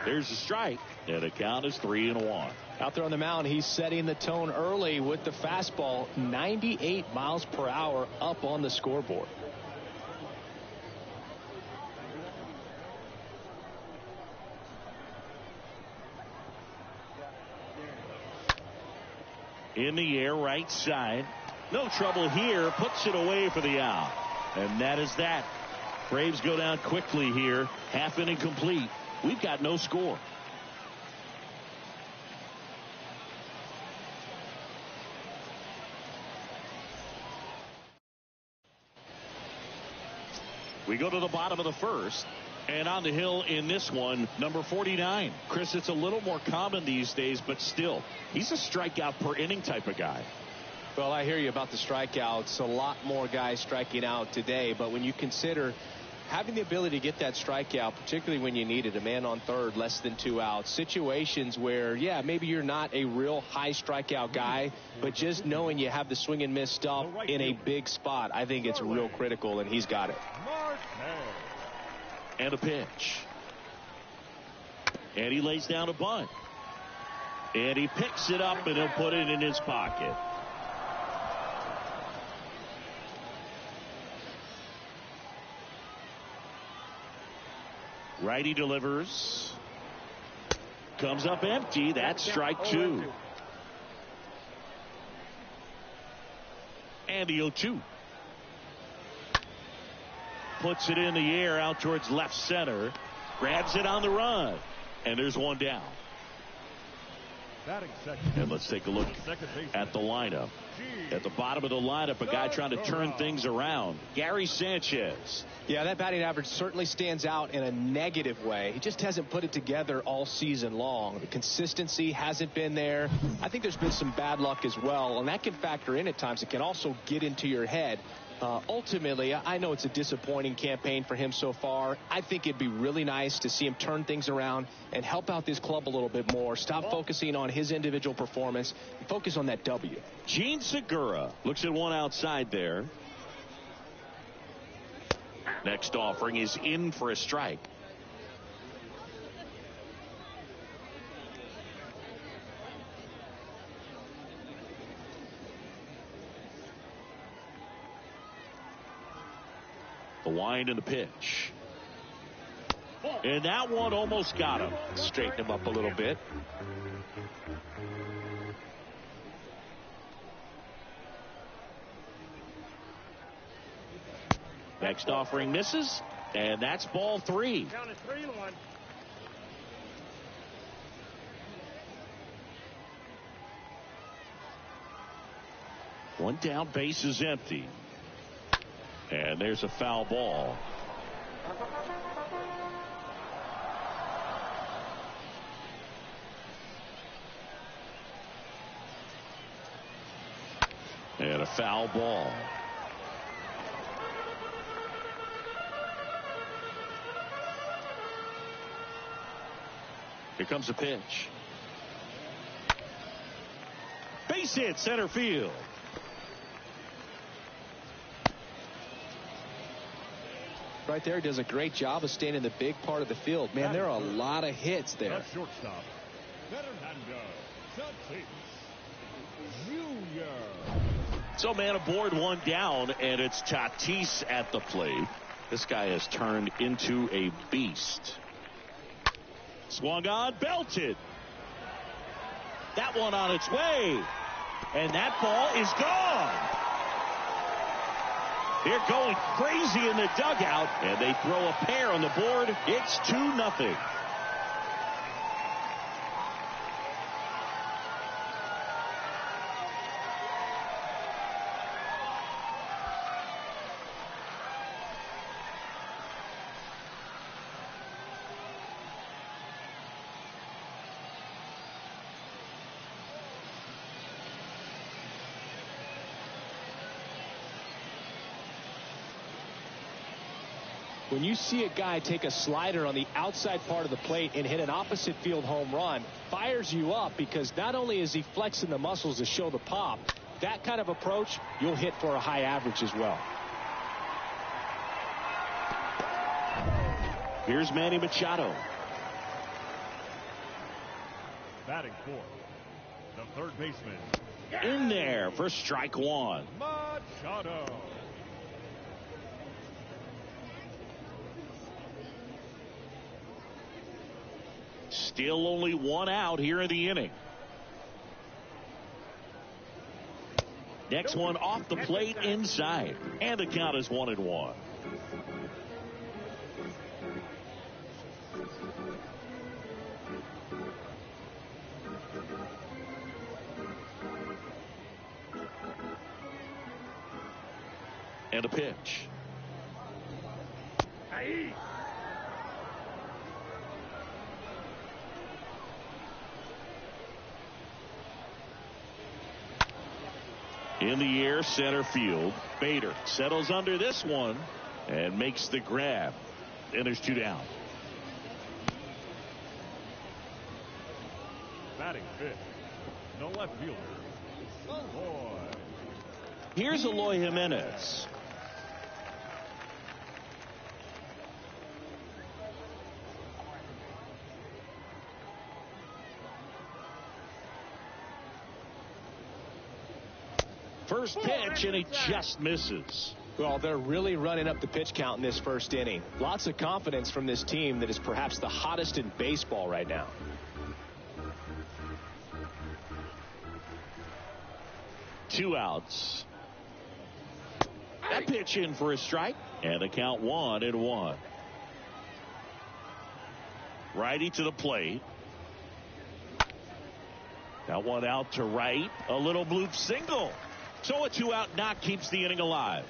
There's a strike, and the count is 3-1. Out there on the mound, he's setting the tone early with the fastball, 98 miles per hour up on the scoreboard. In the air, right side. No trouble here. Puts it away for the out. And that is that. Braves go down quickly here. Half inning complete. We've got no score. We go to the bottom of the first. And on the hill in this one, number 49. Chris, it's a little more common these days, but still, he's a strikeout per inning type of guy. Well, I hear you about the strikeouts. A lot more guys striking out today. But when you consider having the ability to get that strikeout, particularly when you need it, a man on third, less than 2 outs, situations where, yeah, maybe you're not a real high strikeout guy, but just knowing you have the swing and miss stuff in a big spot, I think it's real critical, and he's got it. And a pitch. And he lays down a bunt. And he picks it up, and he'll put it in his pocket. Righty delivers. Comes up empty. That's strike 2. And the 0-2. Puts it in the air out towards left center. Grabs it on the run. And there's one down. Batting second. And let's take a look at the lineup. At the bottom of the lineup, a guy trying to turn things around, Gary Sanchez. Yeah, that batting average certainly stands out in a negative way. He just hasn't put it together all season long. The consistency hasn't been there. I think there's been some bad luck as well, and that can factor in at times. It can also get into your head. Ultimately, I know it's a disappointing campaign for him so far. I think it'd be really nice to see him turn things around and help out this club a little bit more. Stop focusing on his individual performance and focus on that W. Gene Segura looks at one outside there. Next offering is in for a strike. The wind and the pitch. And that one almost got him. Straighten him up a little bit. Next offering misses, and that's ball 3. Count is 3-1. One down, base is empty. And there's a foul ball. And a foul ball. Here comes the pitch. Base hit, center field. Right there, he does a great job of staying in the big part of the field. Man, there are a lot of hits there. At shortstop, Fernando Tatis Jr. So man aboard, one down, and it's Tatis at the plate. This guy has turned into a beast. Swung on, belted. That one on its way. And that ball is gone. They're going crazy in the dugout, and they throw a pair on the board. It's 2-0. When you see a guy take a slider on the outside part of the plate and hit an opposite field home run, fires you up, because not only is he flexing the muscles to show the pop, that kind of approach, you'll hit for a high average as well. Here's Manny Machado. Batting fourth, the third baseman. In there for strike 1. Machado. Still only one out here in the inning. Next one off the plate inside. And the count is 1-1. And a pitch. In the air, center field. Bader settles under this one and makes the grab. And there's 2 down. Batting fifth, the left fielder, Eloy. Here's Eloy Jimenez. First pitch, and he just misses. Well, they're really running up the pitch count in this first inning. Lots of confidence from this team that is perhaps the hottest in baseball right now. Two outs. That pitch in for a strike, and the count 1-1. Righty to the plate. That one out to right. A little bloop single. So a 2-out knock keeps the inning alive.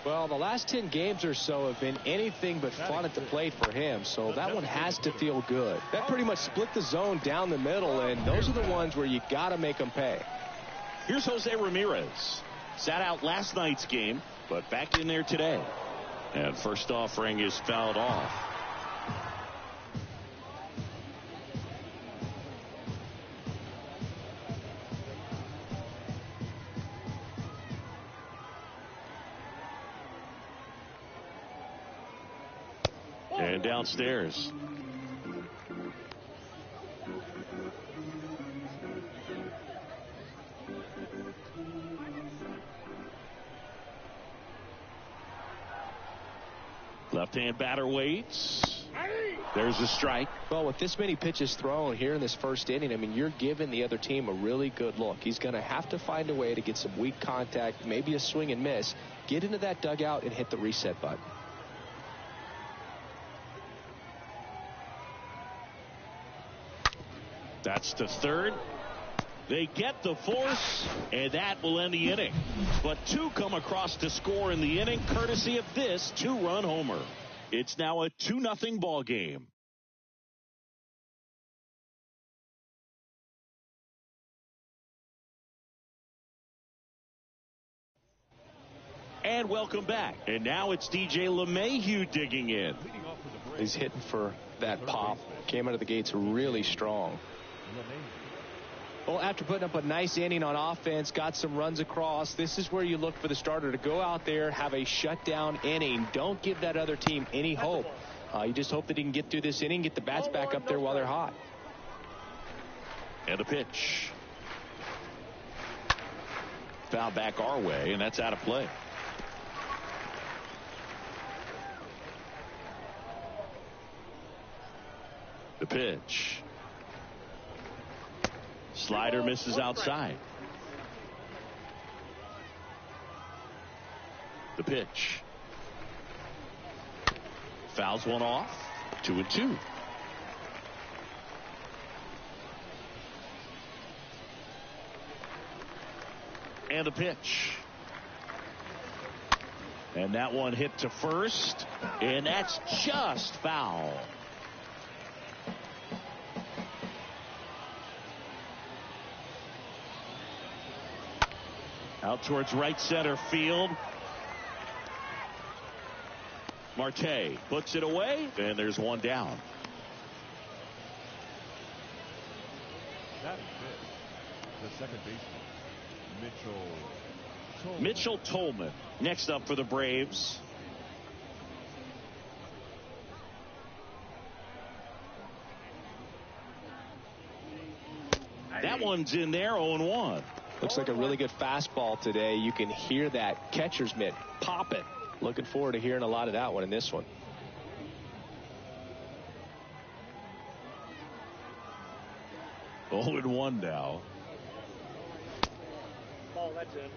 Well, the last 10 games or so have been anything but fun at the plate for him, so that one has to feel good. That pretty much split the zone down the middle, and those are the ones where you got to make them pay. Here's Jose Ramirez. Sat out last night's game, but back in there today. And first offering is fouled off. And downstairs. Left-hand batter waits. There's a strike. Well, with this many pitches thrown here in this first inning, I mean, you're giving the other team a really good look. He's going to have to find a way to get some weak contact, maybe a swing and miss, get into that dugout and hit the reset button. That's to third. They get the force, and that will end the inning. But two come across to score in the inning, courtesy of this two-run homer. It's now a 2-0 ball game. And welcome back. And now it's DJ LeMahieu digging in. He's hitting for that pop. Came out of the gates really strong. Well, after putting up a nice inning on offense, got some runs across, this is where you look for the starter to go out there, have a shutdown inning. Don't give that other team any hope. You just hope that he can get through this inning, get the bats back up there while they're hot. And a pitch. Foul back our way, and that's out of play. The pitch. Slider misses outside. The pitch. Fouls one off. 2-2. And the pitch. And that one hit to first. And that's just foul. Out towards right center field. Marte puts it away, and there's one down. That is the second baseman, Mitchell Tolman next up for the Braves. That one's in there, 0-1. Looks like a really good fastball today. You can hear that catcher's mitt popping. Looking forward to hearing a lot of that one in this one. Oh, and 1 now. Ball, that's it.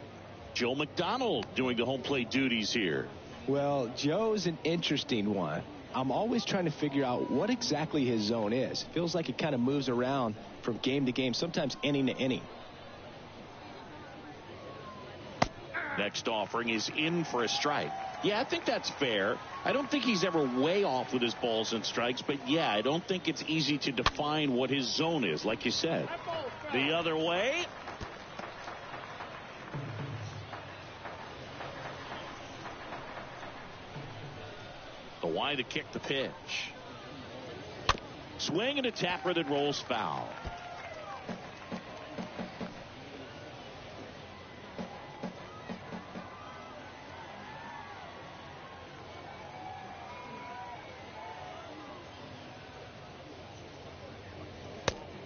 Joe McDonald doing the home plate duties here. Well, Joe's an interesting one. I'm always trying to figure out what exactly his zone is. Feels like it kind of moves around from game to game, sometimes inning to inning. Next offering is in for a strike. Yeah, I think that's fair. I don't think he's ever way off with his balls and strikes, but yeah, I don't think it's easy to define what his zone is, like you said. The other way. The wide to kick the pitch. Swing and a tapper that rolls foul.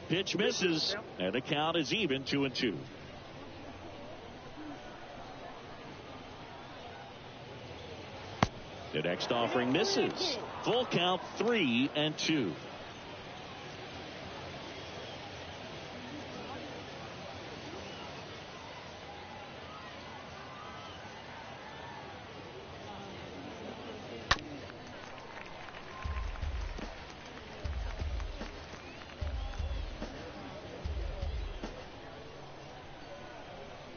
Pitch misses, and the count is even, 2-2. The next offering misses. Full count, 3-2.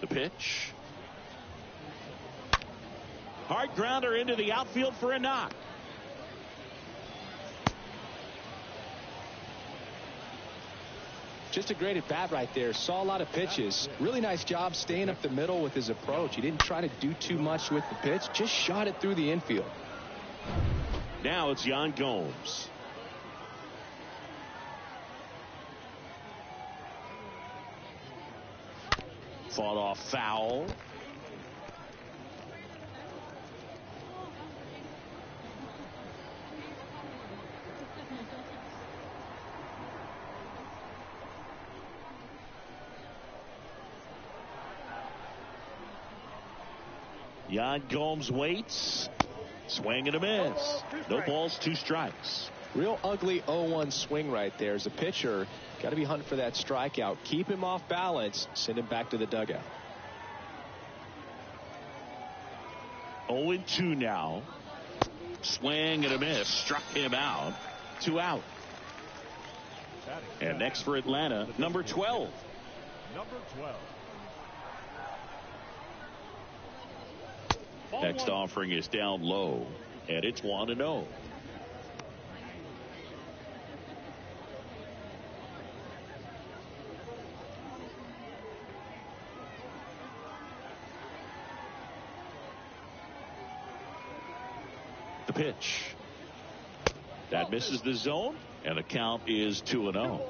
The pitch. Hard grounder into the outfield for a knock. Just a great at bat right there. Saw a lot of pitches. Really nice job staying up the middle with his approach. He didn't try to do too much with the pitch. Just shot it through the infield. Now it's Yan Gomes. Fought off foul. Yan Gomes waits. Swing and a miss. No balls, 2 strikes. Real ugly 0-1 swing right there. As a pitcher, got to be hunting for that strikeout. Keep him off balance. Send him back to the dugout. 0-2 now. Swing and a miss. Struck him out. 2 out. And next for Atlanta, number 12. Number 12. Next offering is down low, and it's 1-0. The pitch. That misses the zone, and the count is 2-0.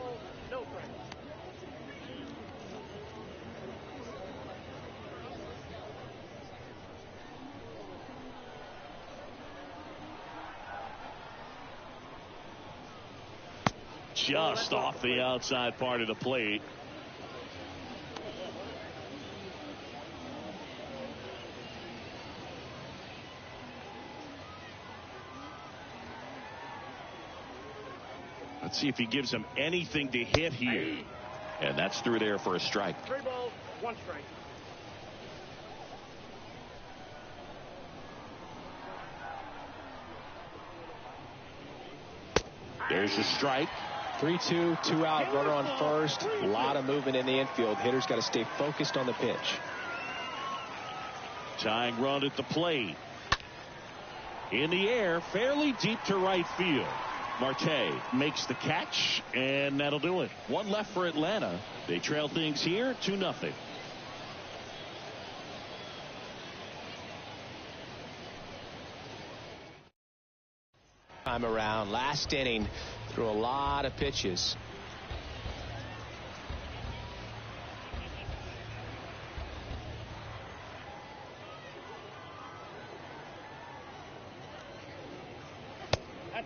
Just off the outside part of the plate. Let's see if he gives him anything to hit here. And that's through there for a strike. 3 balls, 1 strike. There's a strike. 3-2, 2 out, runner on first. A lot of movement in the infield. Hitter's got to stay focused on the pitch. Tying run at the plate. In the air, fairly deep to right field. Marte makes the catch, and that'll do it. 1 left for Atlanta. They trail things here 2-0. Time around, last inning, threw a lot of pitches.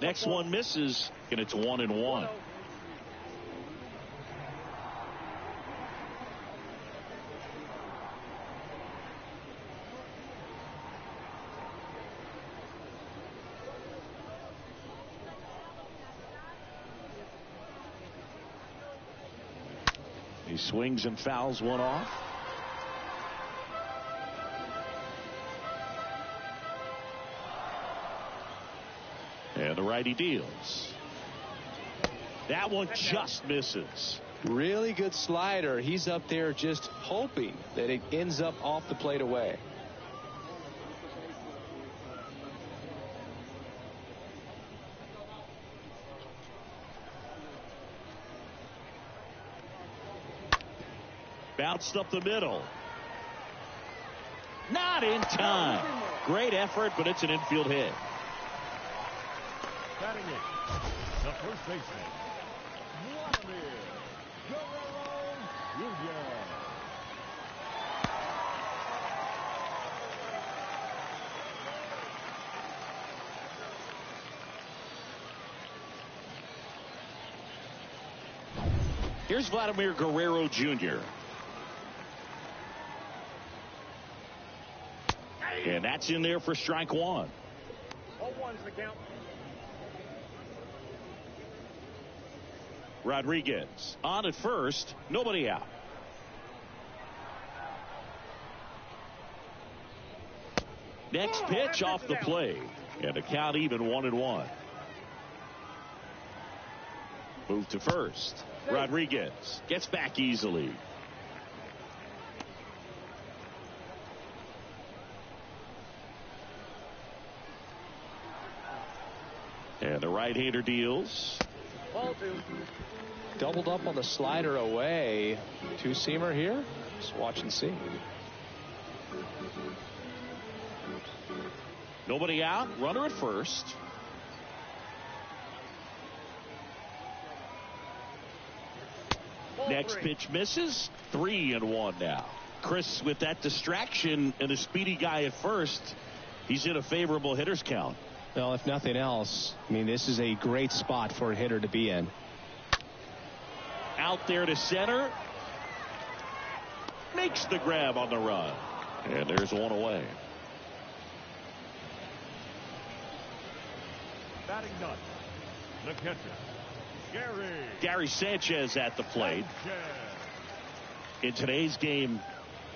Next one misses, and it's 1-1. He swings and fouls one off. And the righty deals. That one just misses. Really good slider. He's up there just hoping that it ends up off the plate away. Bounced up the middle. Not in time. Great effort, but it's an infield hit. Batting in, the first baseman, Vladimir Guerrero Jr. Here's Vladimir Guerrero Jr. And that's in there for strike 1. 0-1's the count. Rodriguez on at first, nobody out. Next pitch off the plate, and the count even 1-1. Move to first. Rodriguez gets back easily. right-hander deals. Ball 2. Doubled up on the slider away. Two-seamer here. Just watch and see. Nobody out. Runner at first. Next pitch misses. 3-1 now. Chris, with that distraction and a speedy guy at first, he's in a favorable hitter's count. Well, if nothing else, I mean, this is a great spot for a hitter to be in. Out there to center. Makes the grab on the run. And there's one away. Batting ninth, the catcher, Gary Sanchez at the plate. In today's game,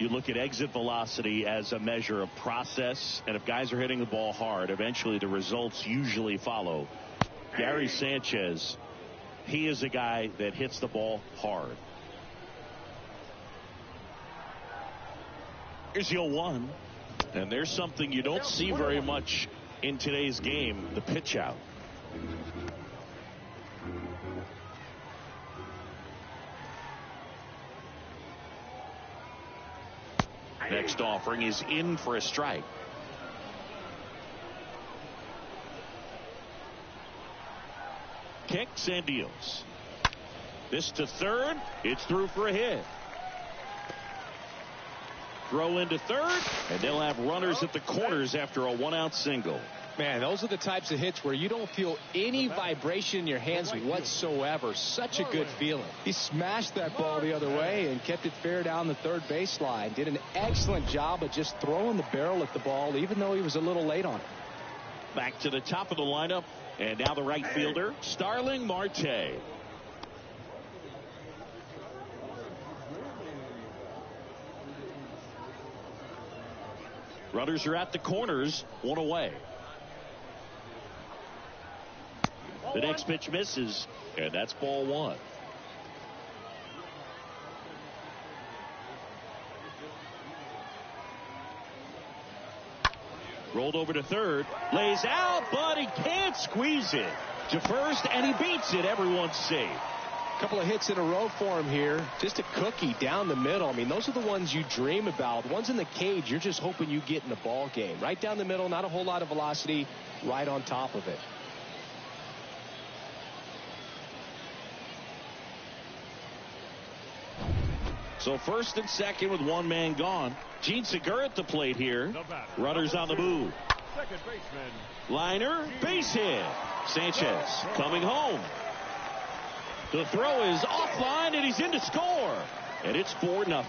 you look at exit velocity as a measure of process, and if guys are hitting the ball hard, eventually the results usually follow. Gary Sanchez, he is a guy that hits the ball hard. Here's the 0-1, and there's something you don't see very much in today's game, the pitch out. Next offering is in for a strike. Kicks and deals. This to third. It's through for a hit. Throw into third, and they'll have runners at the corners after a one-out single. Man, those are the types of hits where you don't feel any vibration in your hands whatsoever. Such a good feeling. He smashed that ball the other way and kept it fair down the third baseline. Did an excellent job of just throwing the barrel at the ball, even though he was a little late on it. Back to the top of the lineup, and now the right fielder, Starling Marte. Runners are at the corners, one away. The next pitch misses, and that's ball 1. Rolled over to third, lays out, but he can't squeeze it to first, and he beats it. Everyone's safe. Couple of hits in a row for him here. Just a cookie down the middle. I mean, those are the ones you dream about. Ones in the cage, you're just hoping you get in a ball game. Right down the middle, not a whole lot of velocity, right on top of it. So first and second with one man gone. Gene Segura at the plate here. Runners on the move. second baseman. Liner, base hit. Sanchez coming home. The throw is offline, and he's in to score. And it's 4-0.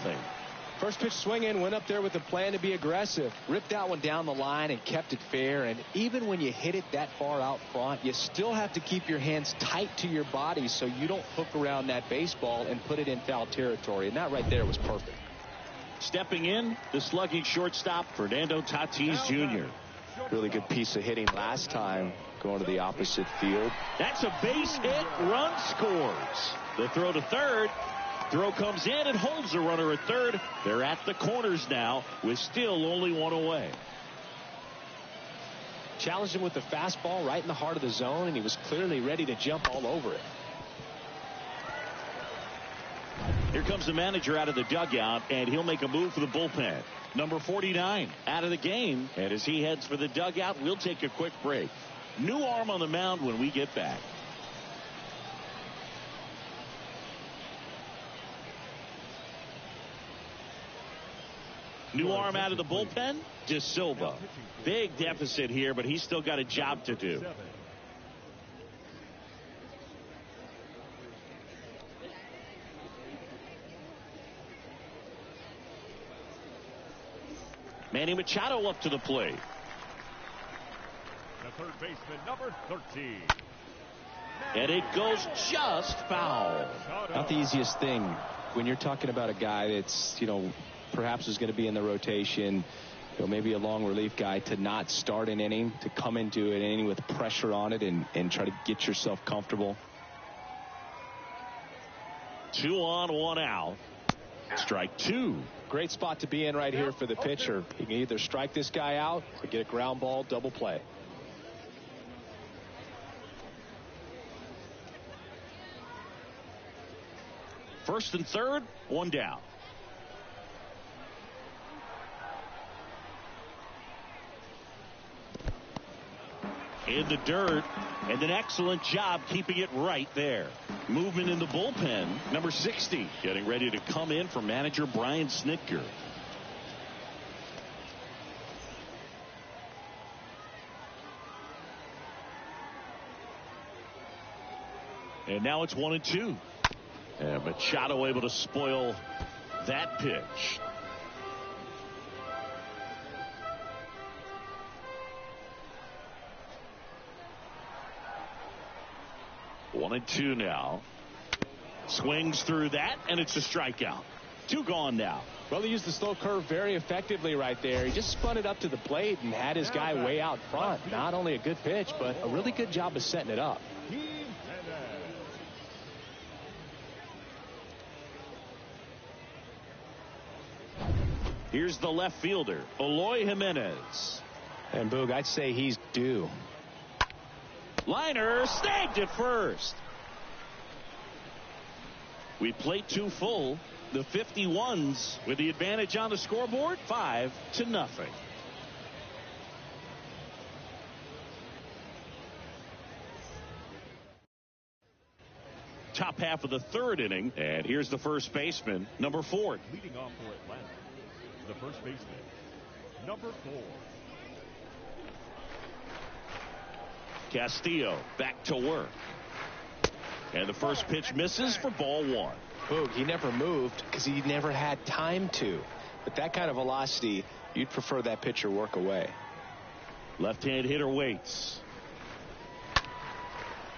First pitch swing in, went up there with a plan to be aggressive. Ripped that one down the line and kept it fair. And even when you hit it that far out front, you still have to keep your hands tight to your body so you don't hook around that baseball and put it in foul territory. And that right there was perfect. Stepping in, the slugging shortstop, Fernando Tatis Jr. Really good piece of hitting last time, going to the opposite field. That's a base hit. Run scores. The throw to third. Throw comes in and holds the runner at third. They're at the corners now with still only one away. Challenged him with the fastball right in the heart of the zone, and he was clearly ready to jump all over it. Here comes the manager out of the dugout, and he'll make a move for the bullpen. Number 49 out of the game, and as he heads for the dugout, we'll take a quick break. New arm on the mound when we get back. New arm out of the bullpen, De Silva. Big deficit here, but he's still got a job to do. Manny Machado up to the plate. The third baseman, number 13. And it goes just foul. Not the easiest thing when you're talking about a guy that's, perhaps is going to be in the rotation, maybe a long relief guy, to not start an inning, to come into an inning with pressure on it and try to get yourself comfortable. 2 on, 1 out. Strike 2. Great spot to be in right here for the pitcher. He can either strike this guy out or get a ground ball double play. First and third, one down. In the dirt, and an excellent job keeping it right there. Movement in the bullpen. Number 60 getting ready to come in for manager Brian Snitker. And now it's 1-2. And Machado able to spoil that pitch. One and two now. Swings through that, and it's a strikeout. Two gone now. Well, he used the slow curve very effectively right there. He just spun it up to the plate and had his guy way out front. Not only a good pitch, but a really good job of setting it up. Here's the left fielder, Eloy Jimenez. And Boog, I'd say he's due. Liner snagged at first. We played two full. The 51s with the advantage on the scoreboard, 5-0. Top half of the third inning, and here's the first baseman, number 4. Leading off for Atlanta, the first baseman, number 4. Castillo back to work. And the first pitch misses for ball 1. Boog, he never moved because he never had time to. With that kind of velocity, you'd prefer that pitcher work away. Left-hand hitter waits.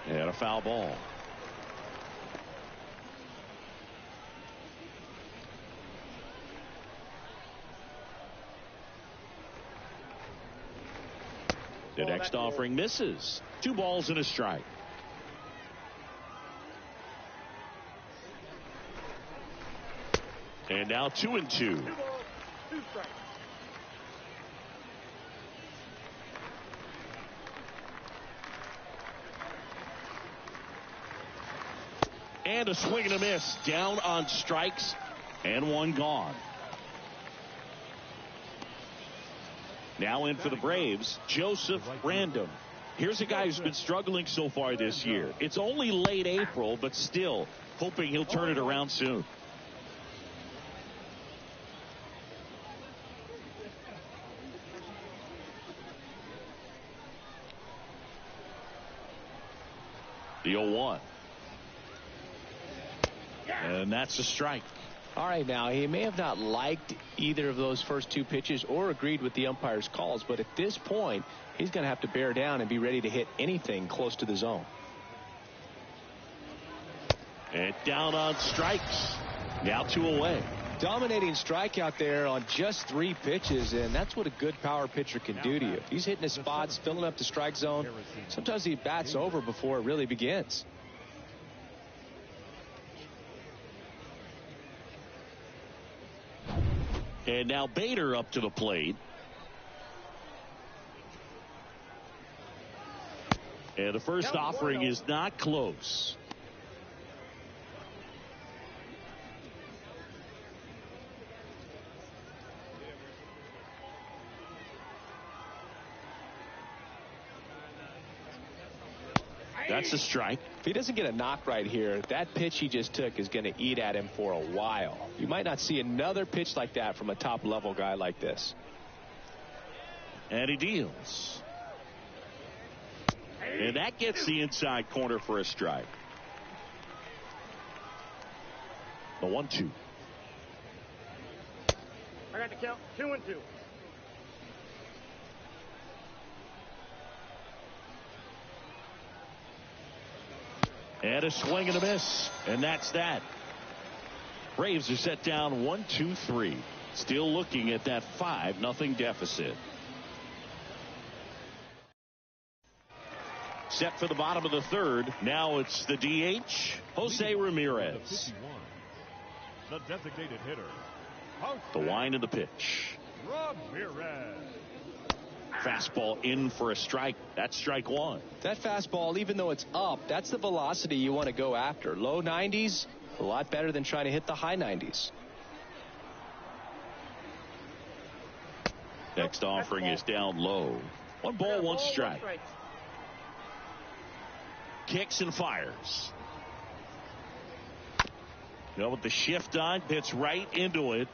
And a foul ball. The next offering misses. 2 balls and a strike. And now 2-2. 2 balls, 2 strikes. And a swing and a miss. Down on strikes and 1 gone. Now in for the Braves, Joseph Random. Here's a guy who's been struggling so far this year. It's only late April, but still hoping he'll turn it around soon. The 0-1. And that's a strike. All right, now, he may have not liked either of those first 2 pitches or agreed with the umpire's calls, but at this point, he's going to have to bear down and be ready to hit anything close to the zone. And down on strikes. Now 2 away. Dominating strikeout there on just 3 pitches, and that's what a good power pitcher can do to you. If he's hitting his spots, filling up the strike zone, sometimes he bats over before it really begins. And now Bader up to the plate. And the first offering is not close. That's a strike. If he doesn't get a knock right here, that pitch he just took is going to eat at him for a while. You might not see another pitch like that from a top-level guy like this. And he deals. And that gets the inside corner for a strike. The 1-2. I got the count. 2-2. And a swing and a miss. And that's that. Braves are set down 1-2-3. Still looking at that 5-0 deficit. Set for the bottom of the third. Now it's the DH, Jose Ramirez. The designated hitter. The line of the pitch. Ramirez. Fastball in for a strike. That's strike 1. That fastball, even though it's up, that's the velocity you want to go after. Low 90s, A lot better than trying to hit the high 90s. Next offering is down low. 1 ball, 1 strike. Kicks and fires. With the shift on, hits right into it.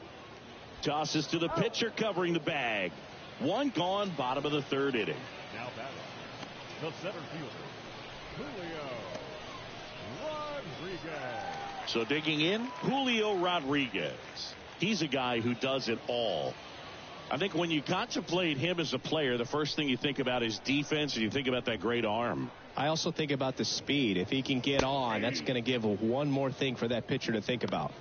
Tosses to the pitcher covering the bag. 1 gone, bottom of the 3rd inning. Now batting, the center fielder, Julio Rodriguez. So digging in, Julio Rodriguez. He's a guy who does it all. I think when you contemplate him as a player, the first thing you think about is defense, and you think about that great arm. I also think about the speed. If he can get on, that's going to give one more thing for that pitcher to think about.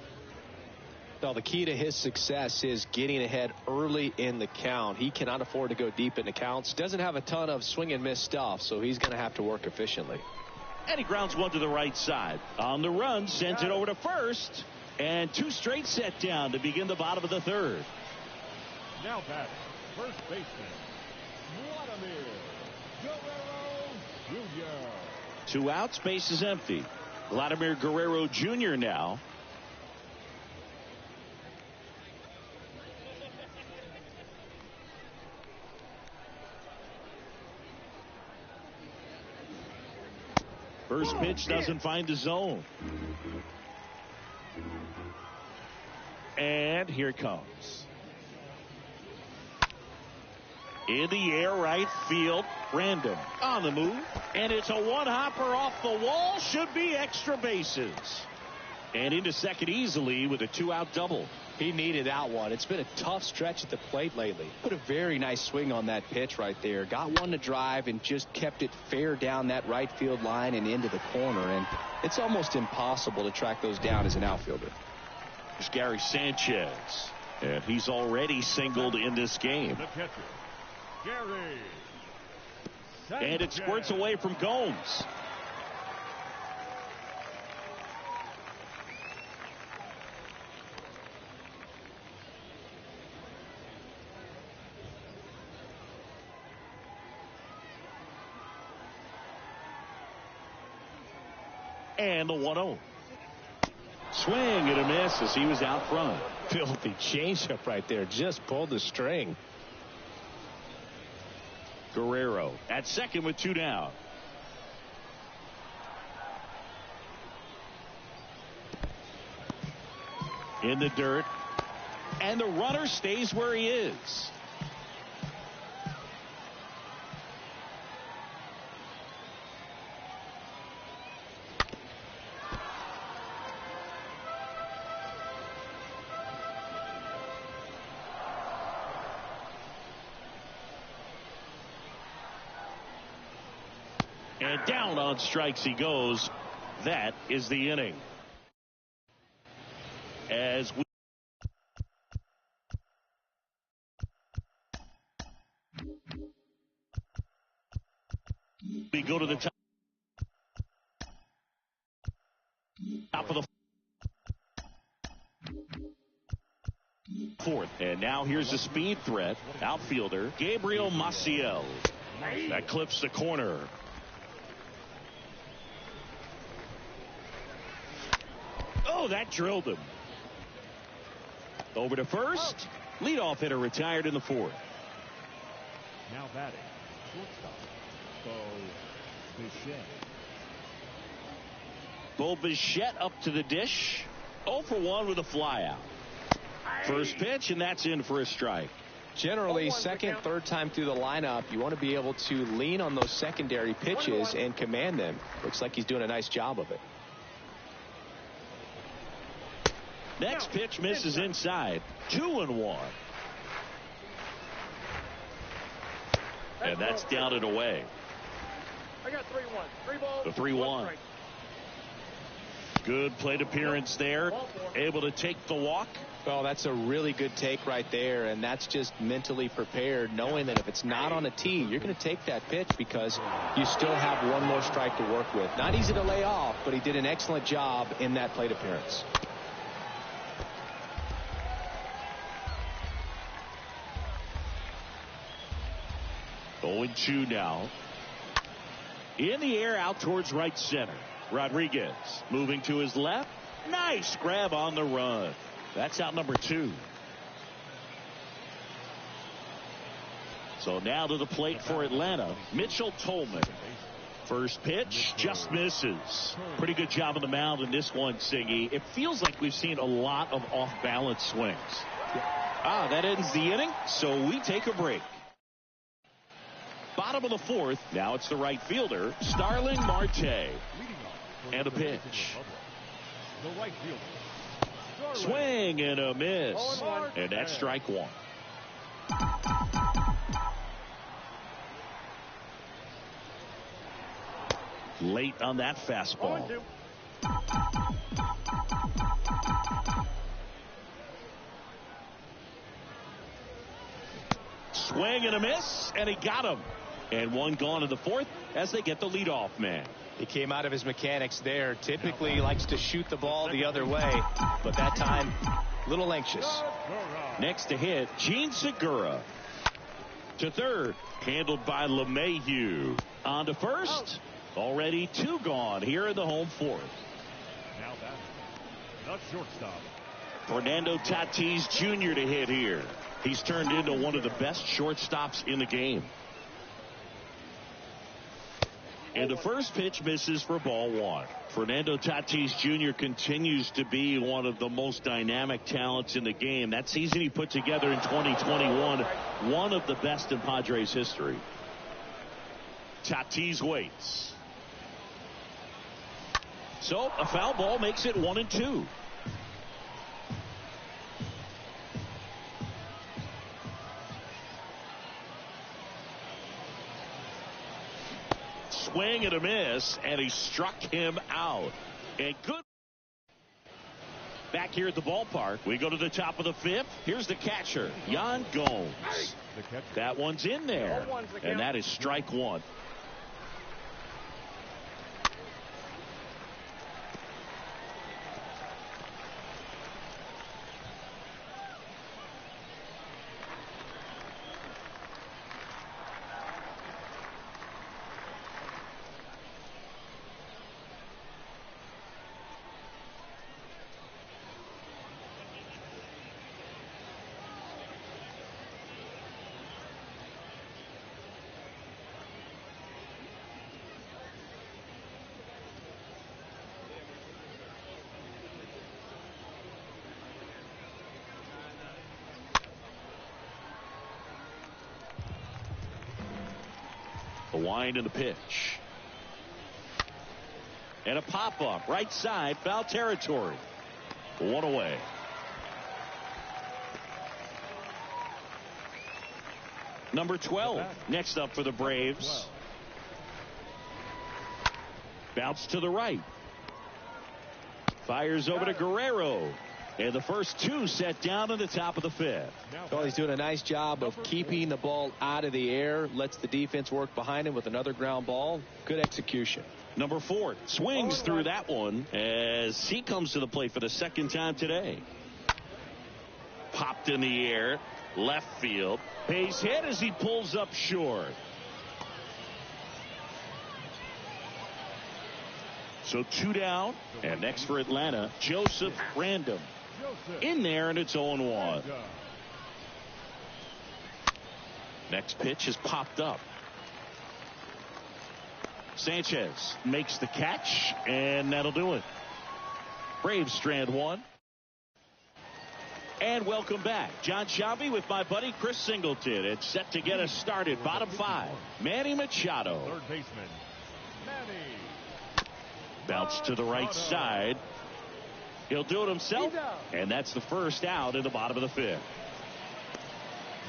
Well, the key to his success is getting ahead early in the count. He cannot afford to go deep in the counts. Doesn't have a ton of swing and miss stuff, so he's going to have to work efficiently. And he grounds 1 to the right side. On the run, sends it over to first. And 2 straight set down to begin the bottom of the 3rd. Now batting, first baseman, Vladimir Guerrero Jr. 2 outs, base is empty. Vladimir Guerrero Jr. now. First pitch doesn't find the zone. And here it comes. In the air, right field. Random on the move. And it's a 1-hopper off the wall. Should be extra bases. And into second easily with a 2-out double. He needed that one. It's been a tough stretch at the plate lately. Put a very nice swing on that pitch right there. Got one to drive and just kept it fair down that right field line and into the corner. And it's almost impossible to track those down as an outfielder. There's Gary Sanchez. And he's already singled in this game. The catcher, Gary Sanchez. And it squirts away from Gomes. And the 1-0. Swing and a miss as he was out front. Filthy changeup right there. Just pulled the string. Guerrero at second with 2 down. In the dirt. And the runner stays where he is. And down on strikes he goes. That is the inning. As we go to the top of the 4th. And now here's a speed threat. Outfielder Gabriel Maciel. That clips the corner. Oh, that drilled him. Over to first. Leadoff hitter retired in the 4th. Now batting, shortstop, Bo Bichette up to the dish. 0 for 1 with a flyout. First pitch, and that's in for a strike. Generally, second, third time through the lineup, you want to be able to lean on those secondary pitches and command them. Looks like he's doing a nice job of it. Next pitch misses inside. 2-1. And that's down and away. I got 3-1. 3 balls. The 3-1. Good plate appearance there. Able to take the walk. Well, that's a really good take right there, and that's just mentally prepared, knowing that if it's not on a tee, you're going to take that pitch because you still have one more strike to work with. Not easy to lay off, but he did an excellent job in that plate appearance. Going 2 now. In the air out towards right center. Rodriguez moving to his left. Nice grab on the run. That's out number 2. So now to the plate for Atlanta, Mitchell Tolman. First pitch just misses. Pretty good job on the mound in this one, Singy. It feels like we've seen a lot of off-balance swings. That ends the inning, so we take a break. Bottom of the 4th, now it's the right fielder, Starling Marte. And a pitch. The right fielder. Swing and a miss. And that's strike 1. Late on that fastball. Swing and a miss, and he got him. And one gone in the 4th as they get the leadoff man. He came out of his mechanics there. Typically likes to shoot the ball the other way, but that time a little anxious. Next to hit, Gene Segura. To third, handled by LeMahieu. On to first. Already 2 gone here in the home 4th. Now that the shortstop. Fernando Tatis Jr. to hit here. He's turned into one of the best shortstops in the game. And the first pitch misses for ball 1. Fernando Tatis Jr. continues to be one of the most dynamic talents in the game. That season he put together in 2021, one of the best in Padres history. Tatis waits. So a foul ball makes it 1-2. Swing and a miss, and he struck him out. And good. Back here at the ballpark, we go to the top of the 5th. Here's the catcher, Yan Gomes. That one's in there, and that is strike 1. The wind and the pitch. And a pop-up right side, foul territory. 1 away. Number 12 next up for the Braves. Bounce to the right. Fires over to Guerrero. And the first 2 set down in the top of the 5th. Well, he's doing a nice job of keeping the ball out of the air. Lets the defense work behind him with another ground ball. Good execution. Number 4 swings through that one as he comes to the plate for the 2nd time today. Popped in the air. Left field. Base hit as he pulls up short. So 2 down. And next for Atlanta, Joseph Random. In there, and it's 0-1. Next pitch is popped up. Sanchez makes the catch, and that'll do it. Braves strand 1. And welcome back. John Sciambi with my buddy Chris Singleton. It's set to get us started. Bottom 5. Manny Machado. Third baseman, Manny. Bounce to the right side. He'll do it himself, and that's the first out in the bottom of the 5th.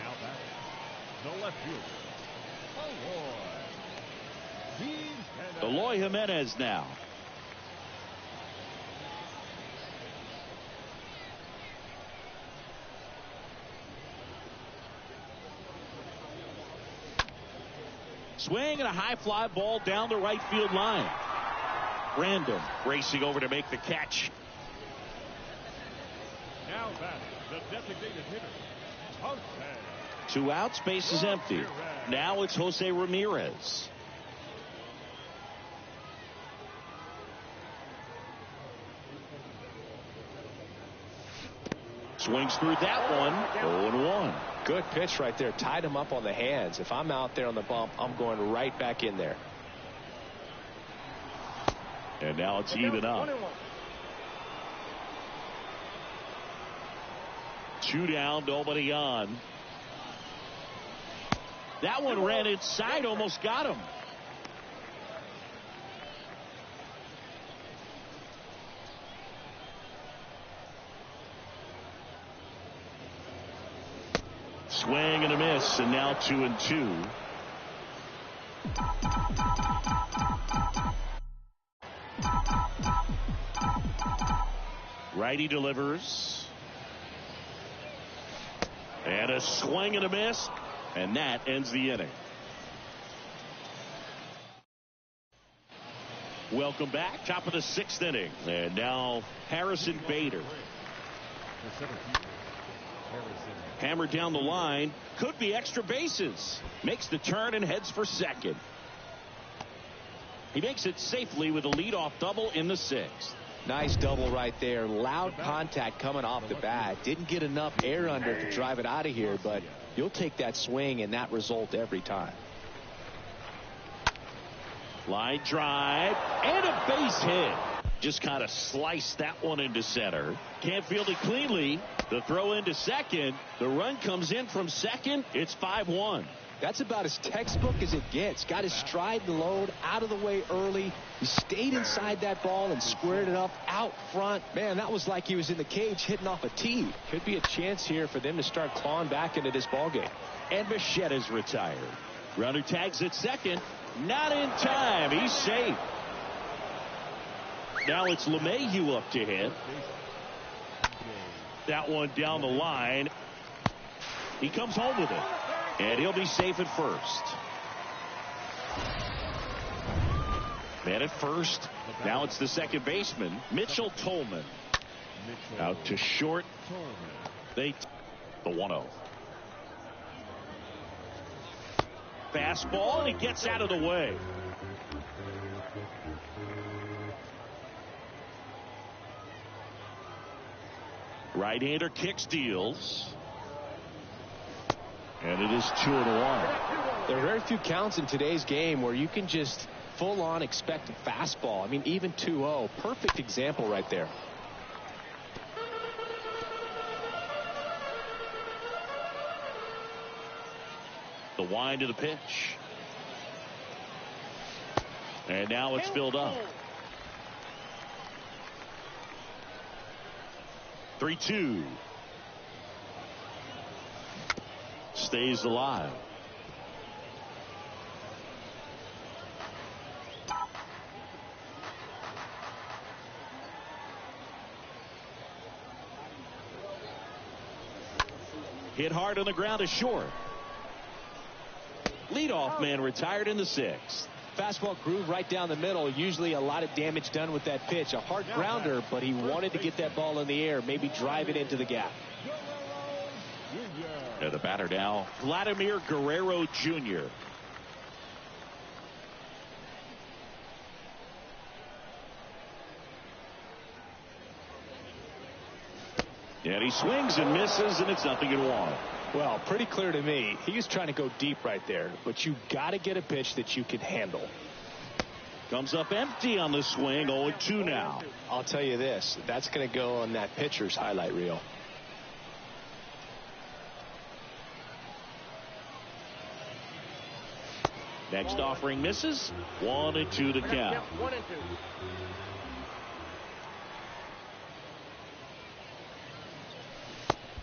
Now back, the left fielder, Eloy Jimenez now. Swing and a high fly ball down the right field line. Random racing over to make the catch. Now batting, the designated hitter, Jose. 2 outs, base is empty. Now it's Jose Ramirez. Swings through that one. 0-1. Good pitch right there. Tied him up on the hands. If I'm out there on the bump, I'm going right back in there. And now it's even up. 2 down, nobody on. That one ran inside, almost got him. Swing and a miss, and now 2-2. Righty delivers. And a swing and a miss, and that ends the inning. Welcome back. Top of the 6th inning. And now Harrison Bader. Hammered down the line. Could be extra bases. Makes the turn and heads for second. He makes it safely with a leadoff double in the 6th. Nice double right there. Loud contact coming off the bat. Didn't get enough air under to drive it out of here, but you'll take that swing and that result every time. Line drive and a base hit. Just kind of sliced that one into center. Can't field it cleanly. The throw into second. The run comes in from second. It's 5-1. That's about as textbook as it gets. Got his stride and load out of the way early. He stayed inside that ball and squared it up out front. Man, that was like he was in the cage hitting off a tee. Could be a chance here for them to start clawing back into this ball game. And Machetta's retired. Runner tags at second. Not in time. He's safe. Now it's LeMahieu up to hit. That one down the line. He comes home with it. And he'll be safe at first. Man at first. Now it's the second baseman, Mitchell Tolman. Out to short. The 1-0. Fastball, and he gets out of the way. Right-hander kicks, deals. And it is 2-1. There are very few counts in today's game where you can just full-on expect a fastball. I mean, even 2-0. Perfect example right there. The wind of the pitch. And now it's filled up. 3-2. Stays alive. Hit hard on the ground is short. Leadoff man retired in the 6th. Fastball groove right down the middle. Usually a lot of damage done with that pitch. A hard grounder, but he wanted to get that ball in the air, maybe drive it into the gap. And the batter now, Vladimir Guerrero Jr. And he swings and misses, and it's 0-1. Well, pretty clear to me. He was trying to go deep right there, but you got to get a pitch that you can handle. Comes up empty on the swing. 0-2 now. I'll tell you this, that's going to go on that pitcher's highlight reel. Next offering misses. 1-2 the count. 1-2.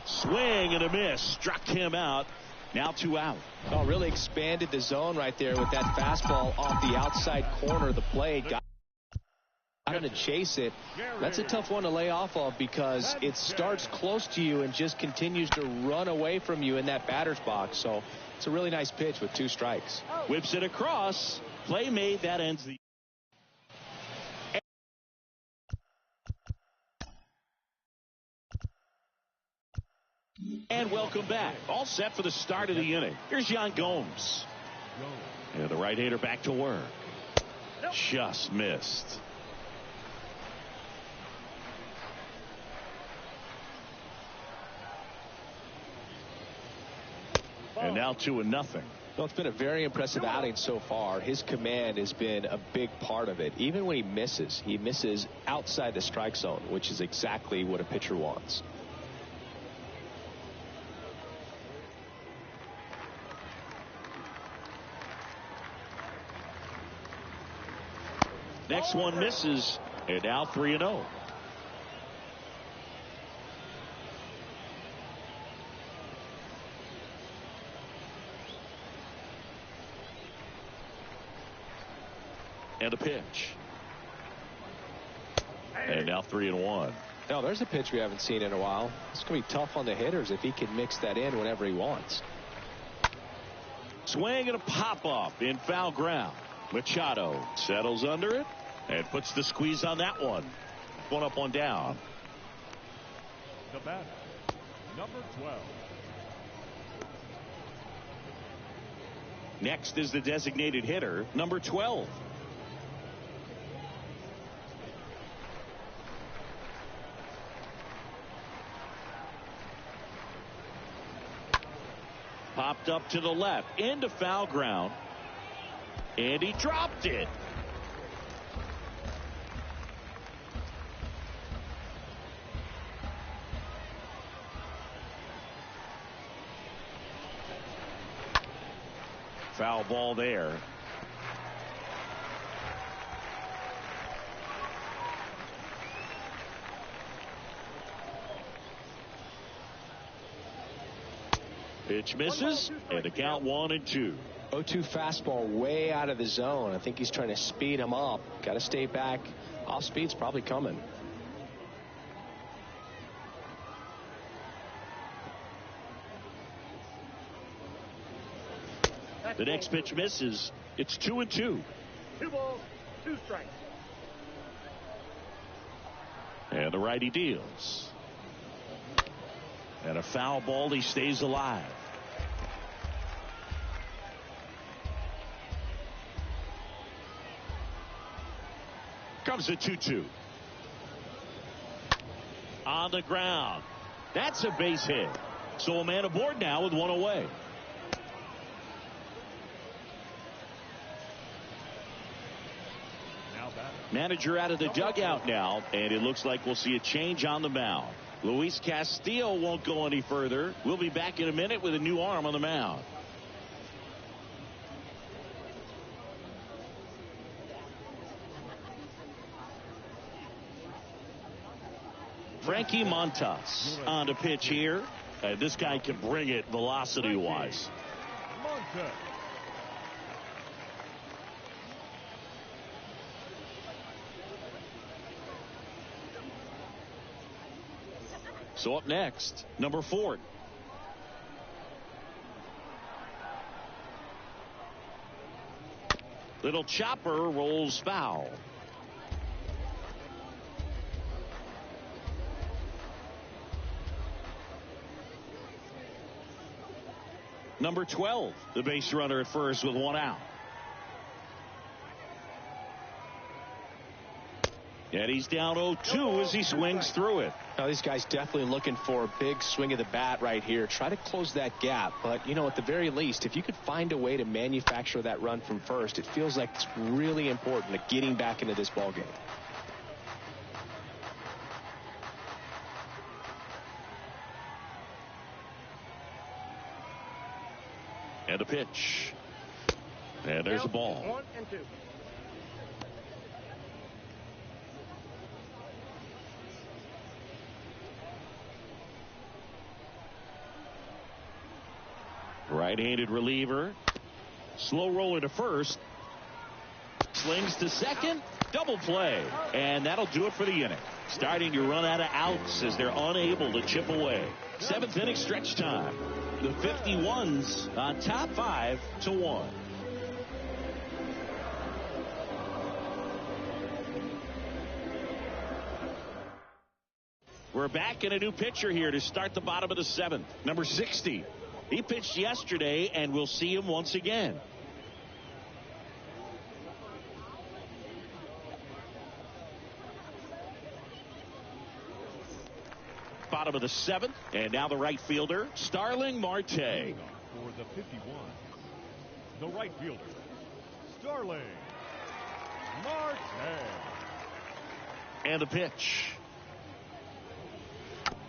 Swing and a miss. Struck him out. Now 2 out. Oh, really expanded the zone right there with that fastball off the outside corner of the plate. Got him to chase it. That's a tough one to lay off of because it starts close to you and just continues to run away from you in that batter's box. So it's a really nice pitch with 2 strikes. Whips it across. Play made. That ends the. And welcome back. All set for the start of the inning. Here's Yan Gomes. And the right-hander back to work. Just missed. And now 2-0. Well, it's been a very impressive outing so far. His command has been a big part of it. Even when he misses outside the strike zone, which is exactly what a pitcher wants. Next one misses, and now 3-0. And a pitch. And now 3-1. Now there's a pitch we haven't seen in a while. It's going to be tough on the hitters if he can mix that in whenever he wants. Swing and a pop-up in foul ground. Machado settles under it and puts the squeeze on that one. 1 up, 1 down. The batter, number 12. Next is the designated hitter, number 12. Popped up to the left into foul ground, and he dropped it. Foul ball there. Pitch misses, and the count 1-2. 0-2 fastball way out of the zone. I think he's trying to speed him up. Got to stay back. Off speed's probably coming. The next pitch misses. It's 2-2. 2 balls, 2 strikes. And the righty deals. And a foul ball. He stays alive. Comes a 2-2. On the ground. That's a base hit. So a man aboard now with 1 away. Manager out of the dugout now, and it looks like we'll see a change on the mound. Luis Castillo won't go any further. We'll be back in a minute with a new arm on the mound. Frankie Montas on the pitch here. This guy can bring it velocity-wise. Montas. So up next, number 4. Little chopper rolls foul. Number 12, the base runner at first with 1 out. And he's down 0-2 as he swings through it. Now these guys definitely looking for a big swing of the bat right here. Try to close that gap. But, you know, at the very least, if you could find a way to manufacture that run from first, it feels like it's really important to getting back into this ball game. And a pitch. And there's a ball. 1-2. Right-handed reliever. Slow roller to first. Slings to second. Double play. And that'll do it for the inning. Starting to run out of outs as they're unable to chip away. 7th inning stretch time. The 51s on top 5-1. We're back in a new pitcher here to start the bottom of the 7th. Number 60. He pitched yesterday, and we'll see him once again. Bottom of the 7th, and now the right fielder, Starling Marte. For the 51, the right fielder, Starling Marte. And a pitch.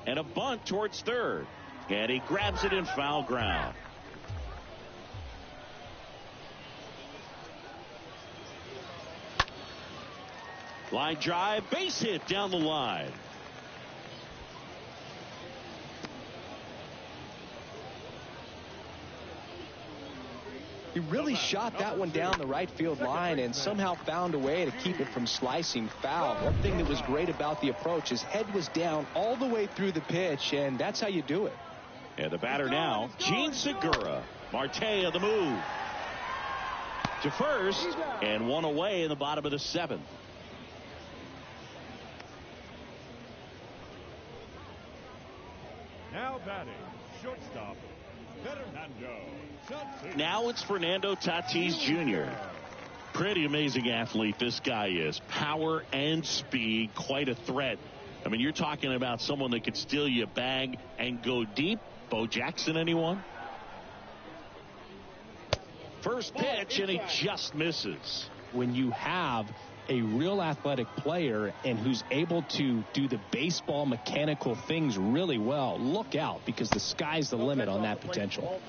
And a bunt towards third. And he grabs it in foul ground. Line drive, base hit down the line. He really shot that one down the right field line and somehow found a way to keep it from slicing foul. One thing that was great about the approach, his head was down all the way through the pitch, and that's how you do it. And the batter now, Gene Segura. Marte of the move to first, and one away in the bottom of the seventh. Now batting, shortstop, Fernando Tatis. Now it's Fernando Tatis Jr. Pretty amazing athlete this guy is. Power and speed, quite a threat. I mean, you're talking about someone that could steal you a bag and go deep. Bo Jackson, anyone? First pitch, and he just misses. When you have a real athletic player and who's able to do the baseball mechanical things really well, look out, because the sky's the limit on that potential.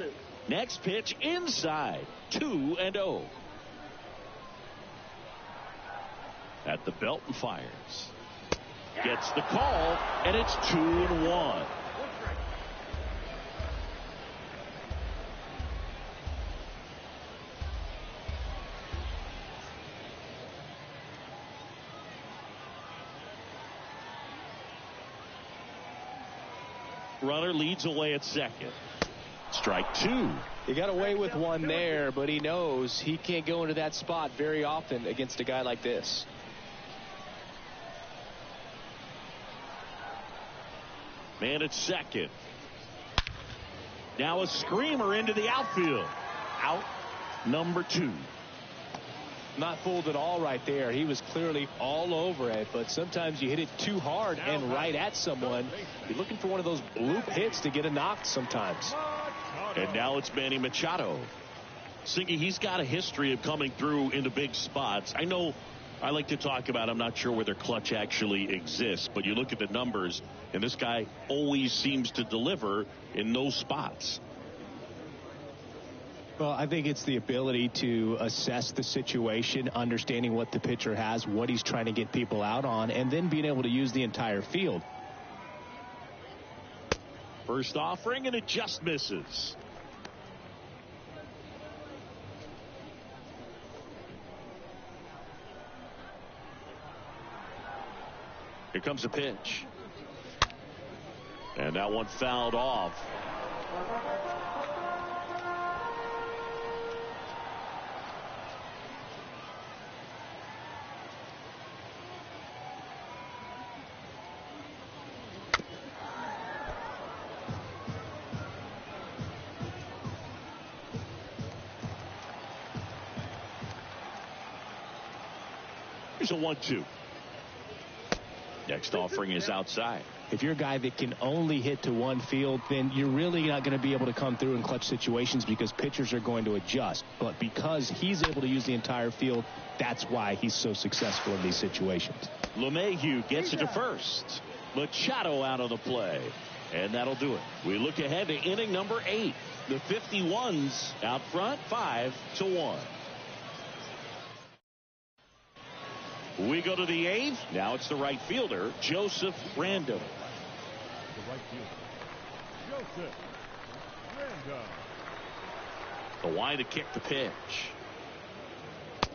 Next pitch inside, 2-0. At the belt and fires. Gets the call, and it's 2-1. Runner leads away at second. Strike two. He got away with one there, but he knows he can't go into that spot very often against a guy like this. Man at second. Now a screamer into the outfield. Out number 2. Not fooled at all right there. He was clearly all over it, but sometimes you hit it too hard and right at someone. You're looking for one of those bloop hits to get a knock sometimes. And now it's Manny Machado. Singy, he's got a history of coming through into big spots. I know I like to talk about, I'm not sure whether clutch actually exists, but you look at the numbers, and this guy always seems to deliver in those spots. Well, I think it's the ability to assess the situation, understanding what the pitcher has, what he's trying to get people out on, and then being able to use the entire field. First offering, and it just misses. Here comes a pitch. And that one fouled off. Here's a 1-2. Next offering is outside. If you're a guy that can only hit to one field, then you're really not going to be able to come through in clutch situations because pitchers are going to adjust. But because he's able to use the entire field, that's why he's so successful in these situations. LeMahieu gets it to first. Machado out of the play. And that'll do it. We look ahead to inning number 8. The 51s out front, 5-1. We go to the 8th. Now it's the right fielder, Joseph Random. The right fielder, Joseph Random. The wide to kick the pitch.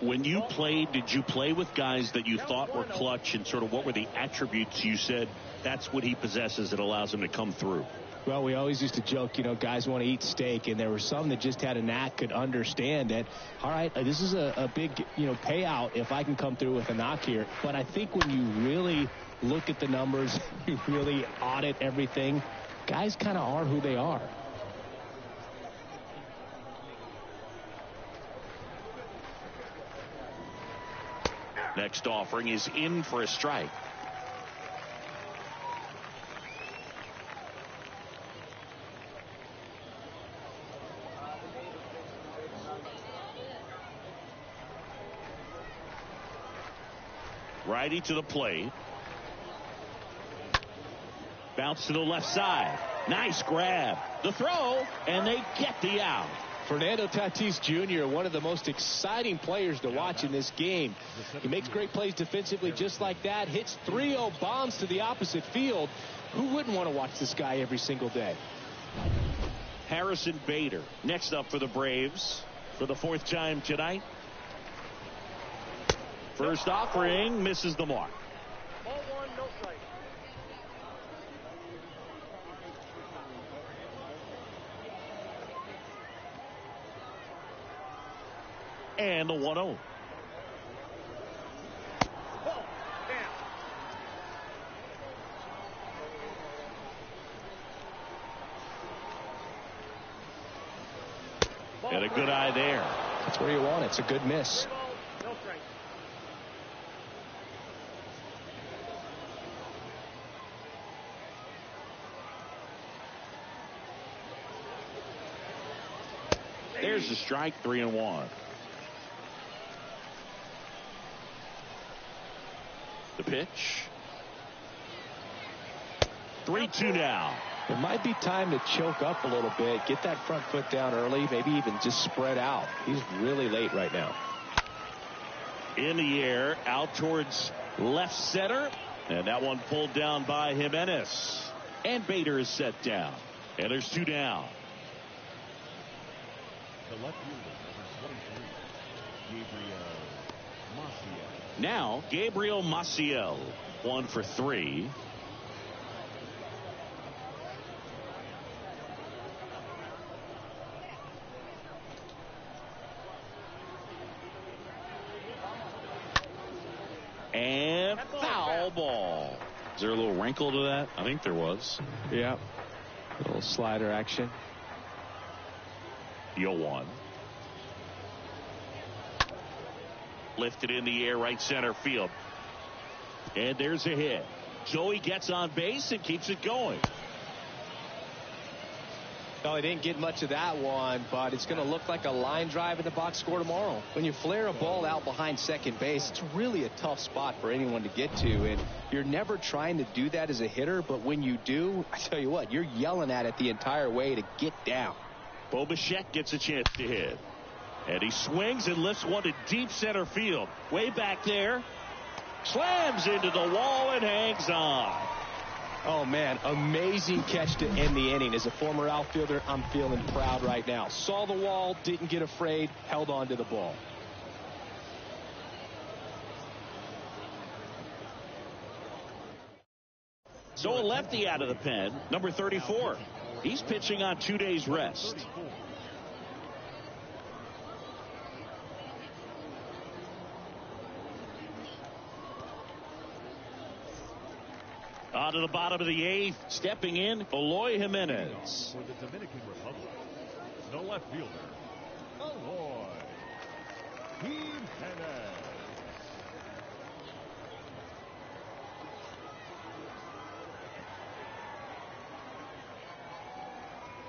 When you played, did you play with guys that you thought were clutch, and sort of what were the attributes you said that's what he possesses that allows him to come through? Well, we always used to joke, you know, guys want to eat steak, and there were some that just had a knack, could understand that, all right, this is a big, payout if I can come through with a knock here. But I think when you really look at the numbers, you really audit everything, guys kind of are who they are. Next offering is in for a strike. Righty to the plate. Bounce to the left side. Nice grab. The throw, and they get the out. Fernando Tatis Jr., one of the most exciting players to watch in this game. He makes great plays defensively just like that. Hits 3-0 bombs to the opposite field. Who wouldn't want to watch this guy every single day? Harrison Bader next up for the Braves for the 4th time tonight. First offering misses the mark. Ball one, no strike. And the 1-0. Ball. And a good eye there. That's where you want it. It's a good miss. No strike. There's the strike, 3-1. The pitch. 3-2 now. It might be time to choke up a little bit, get that front foot down early, maybe even just spread out. He's really late right now. In the air, out towards left center, and that one pulled down by Jimenez. And Bader is set down, and there's 2 down. The left fielder, number 23, Gabriel Maciel. Now, Gabriel Maciel, 1 for 3. And foul ball. Is there a little wrinkle to that? I think there was. Yeah. A little slider action. 0-1. Lifted in the air, right center field. And there's a hit. Joey gets on base and keeps it going. No, he didn't get much of that one, but it's going to look like a line drive in the box score tomorrow. When you flare a ball out behind second base, it's really a tough spot for anyone to get to, and you're never trying to do that as a hitter, but when you do, I tell you what, you're yelling at it the entire way to get down. Bo Bichette gets a chance to hit. And he swings and lifts one to deep center field. Way back there. Slams into the wall and hangs on. Oh, man, amazing catch to end the inning. As a former outfielder, I'm feeling proud right now. Saw the wall, didn't get afraid, held on to the ball. So a lefty out of the pen, number 34. He's pitching on 2 days rest. On to the bottom of the 8th, stepping in, Eloy Jimenez. For the Dominican Republic, the left fielder, Eloy Jimenez.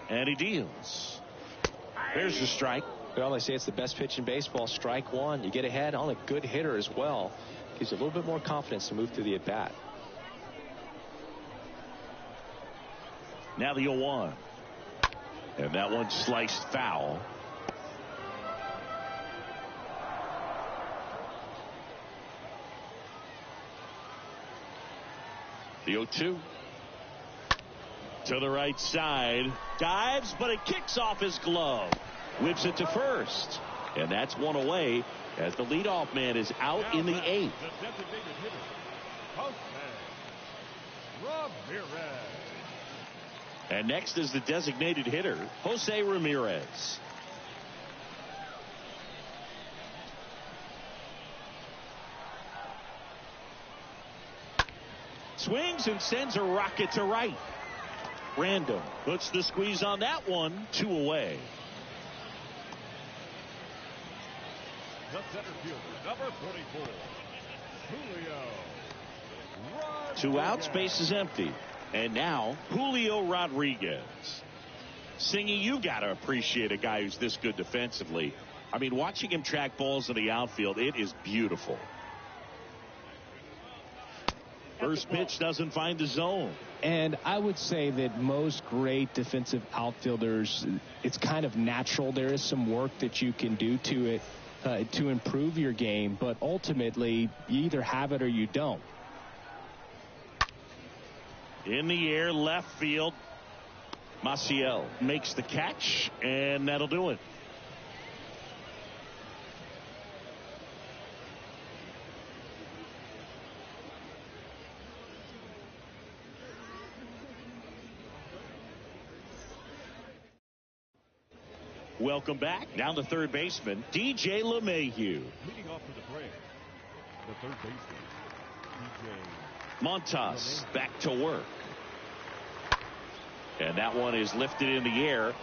And he deals. There's the strike. Well, they say it's the best pitch in baseball. Strike one. You get ahead on a good hitter as well. Gives you a little bit more confidence to move through the at-bat. Now the 0-1. And that one sliced foul. The 0-2. To the right side. Dives, but it kicks off his glove. Whips it to first. And that's one away as the leadoff man is out in the 8th. The designated hitter, Jose Ramirez. And next is the designated hitter, Jose Ramirez. Swings and sends a rocket to right. Random puts the squeeze on that one. 2 away. The center fielder, number 44, Julio Rodriguez. 2 outs, base is empty. And now Julio Rodriguez. Singy, you got to appreciate a guy who's this good defensively. I mean, watching him track balls in the outfield, it is beautiful. First pitch doesn't find the zone. And I would say that most great defensive outfielders, it's kind of natural. There is some work that you can do to it to improve your game, but ultimately you either have it or you don't. In the air, left field. Maciel makes the catch, and that'll do it. Welcome back. Down to third baseman, DJ LeMahieu. Leading off for the Braves, the third baseman, DJ Montas back to work. And that one is lifted in the air.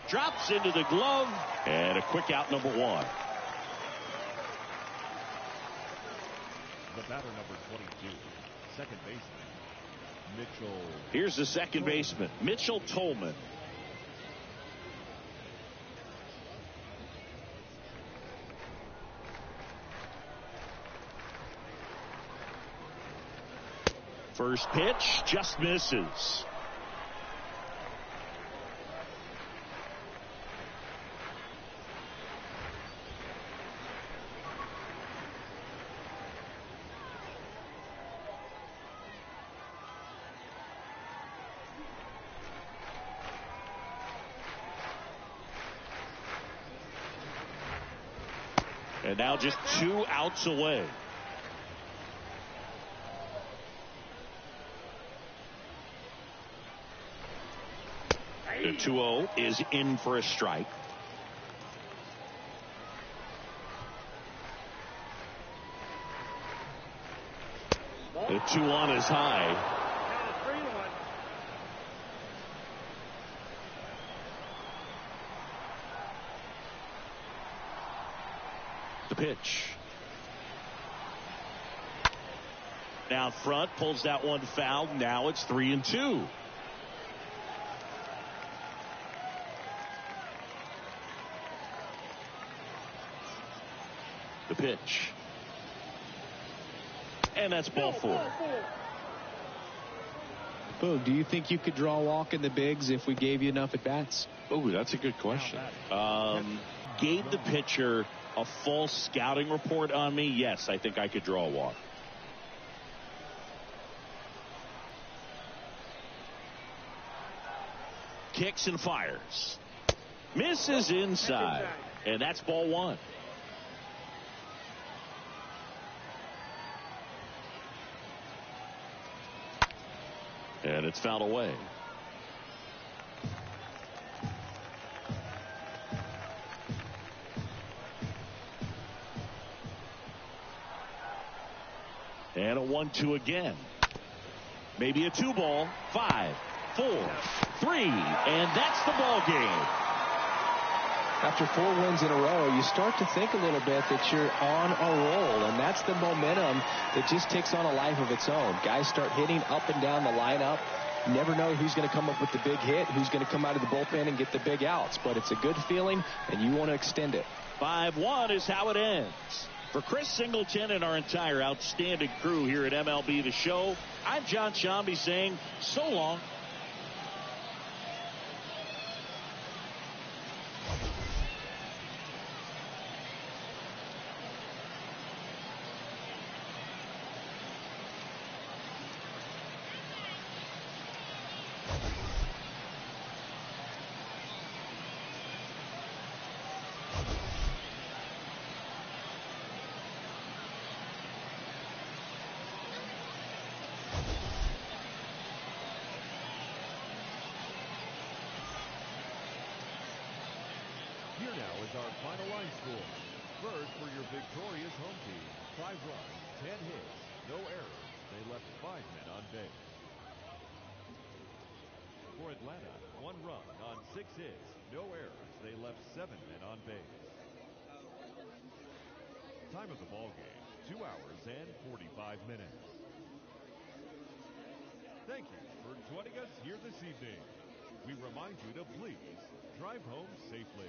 Drops into the glove. And a quick out, number one. The batter, number 22, second baseman, Mitchell. Here's the second baseman, Mitchell Tolman. First pitch just misses. And now just 2 outs away. The 2-0 is in for a strike. The 2-1 is high. Count is 3-1. The pitch. Down front, pulls that one foul. Now it's 3-2. The pitch. And that's ball 4. Boog, do you think you could draw a walk in the bigs if we gave you enough at bats? Oh, that's a good question. Gave the pitcher a false scouting report on me. Yes, I think I could draw a walk. Kicks and fires. Misses inside. And that's ball 1. And it's fouled away. And a 1-2 again. Maybe a 2-ball. 5, 4, 3, and that's the ball game. After 4 wins in a row, you start to think a little bit that you're on a roll, and that's the momentum that just takes on a life of its own. Guys start hitting up and down the lineup. You never know who's going to come up with the big hit, who's going to come out of the bullpen and get the big outs, but it's a good feeling, and you want to extend it. 5-1 is how it ends. For Chris Singleton and our entire outstanding crew here at MLB The Show, I'm John Shambi saying so long. Here now is our final line score. First, for your victorious home team, 5 runs, 10 hits, no errors. They left 5 men on base. For Atlanta, 1 run on 6 hits, no errors. They left 7 men on base. Time of the ball game, 2 hours and 45 minutes. Thank you for joining us here this evening. We remind you to please drive home safely.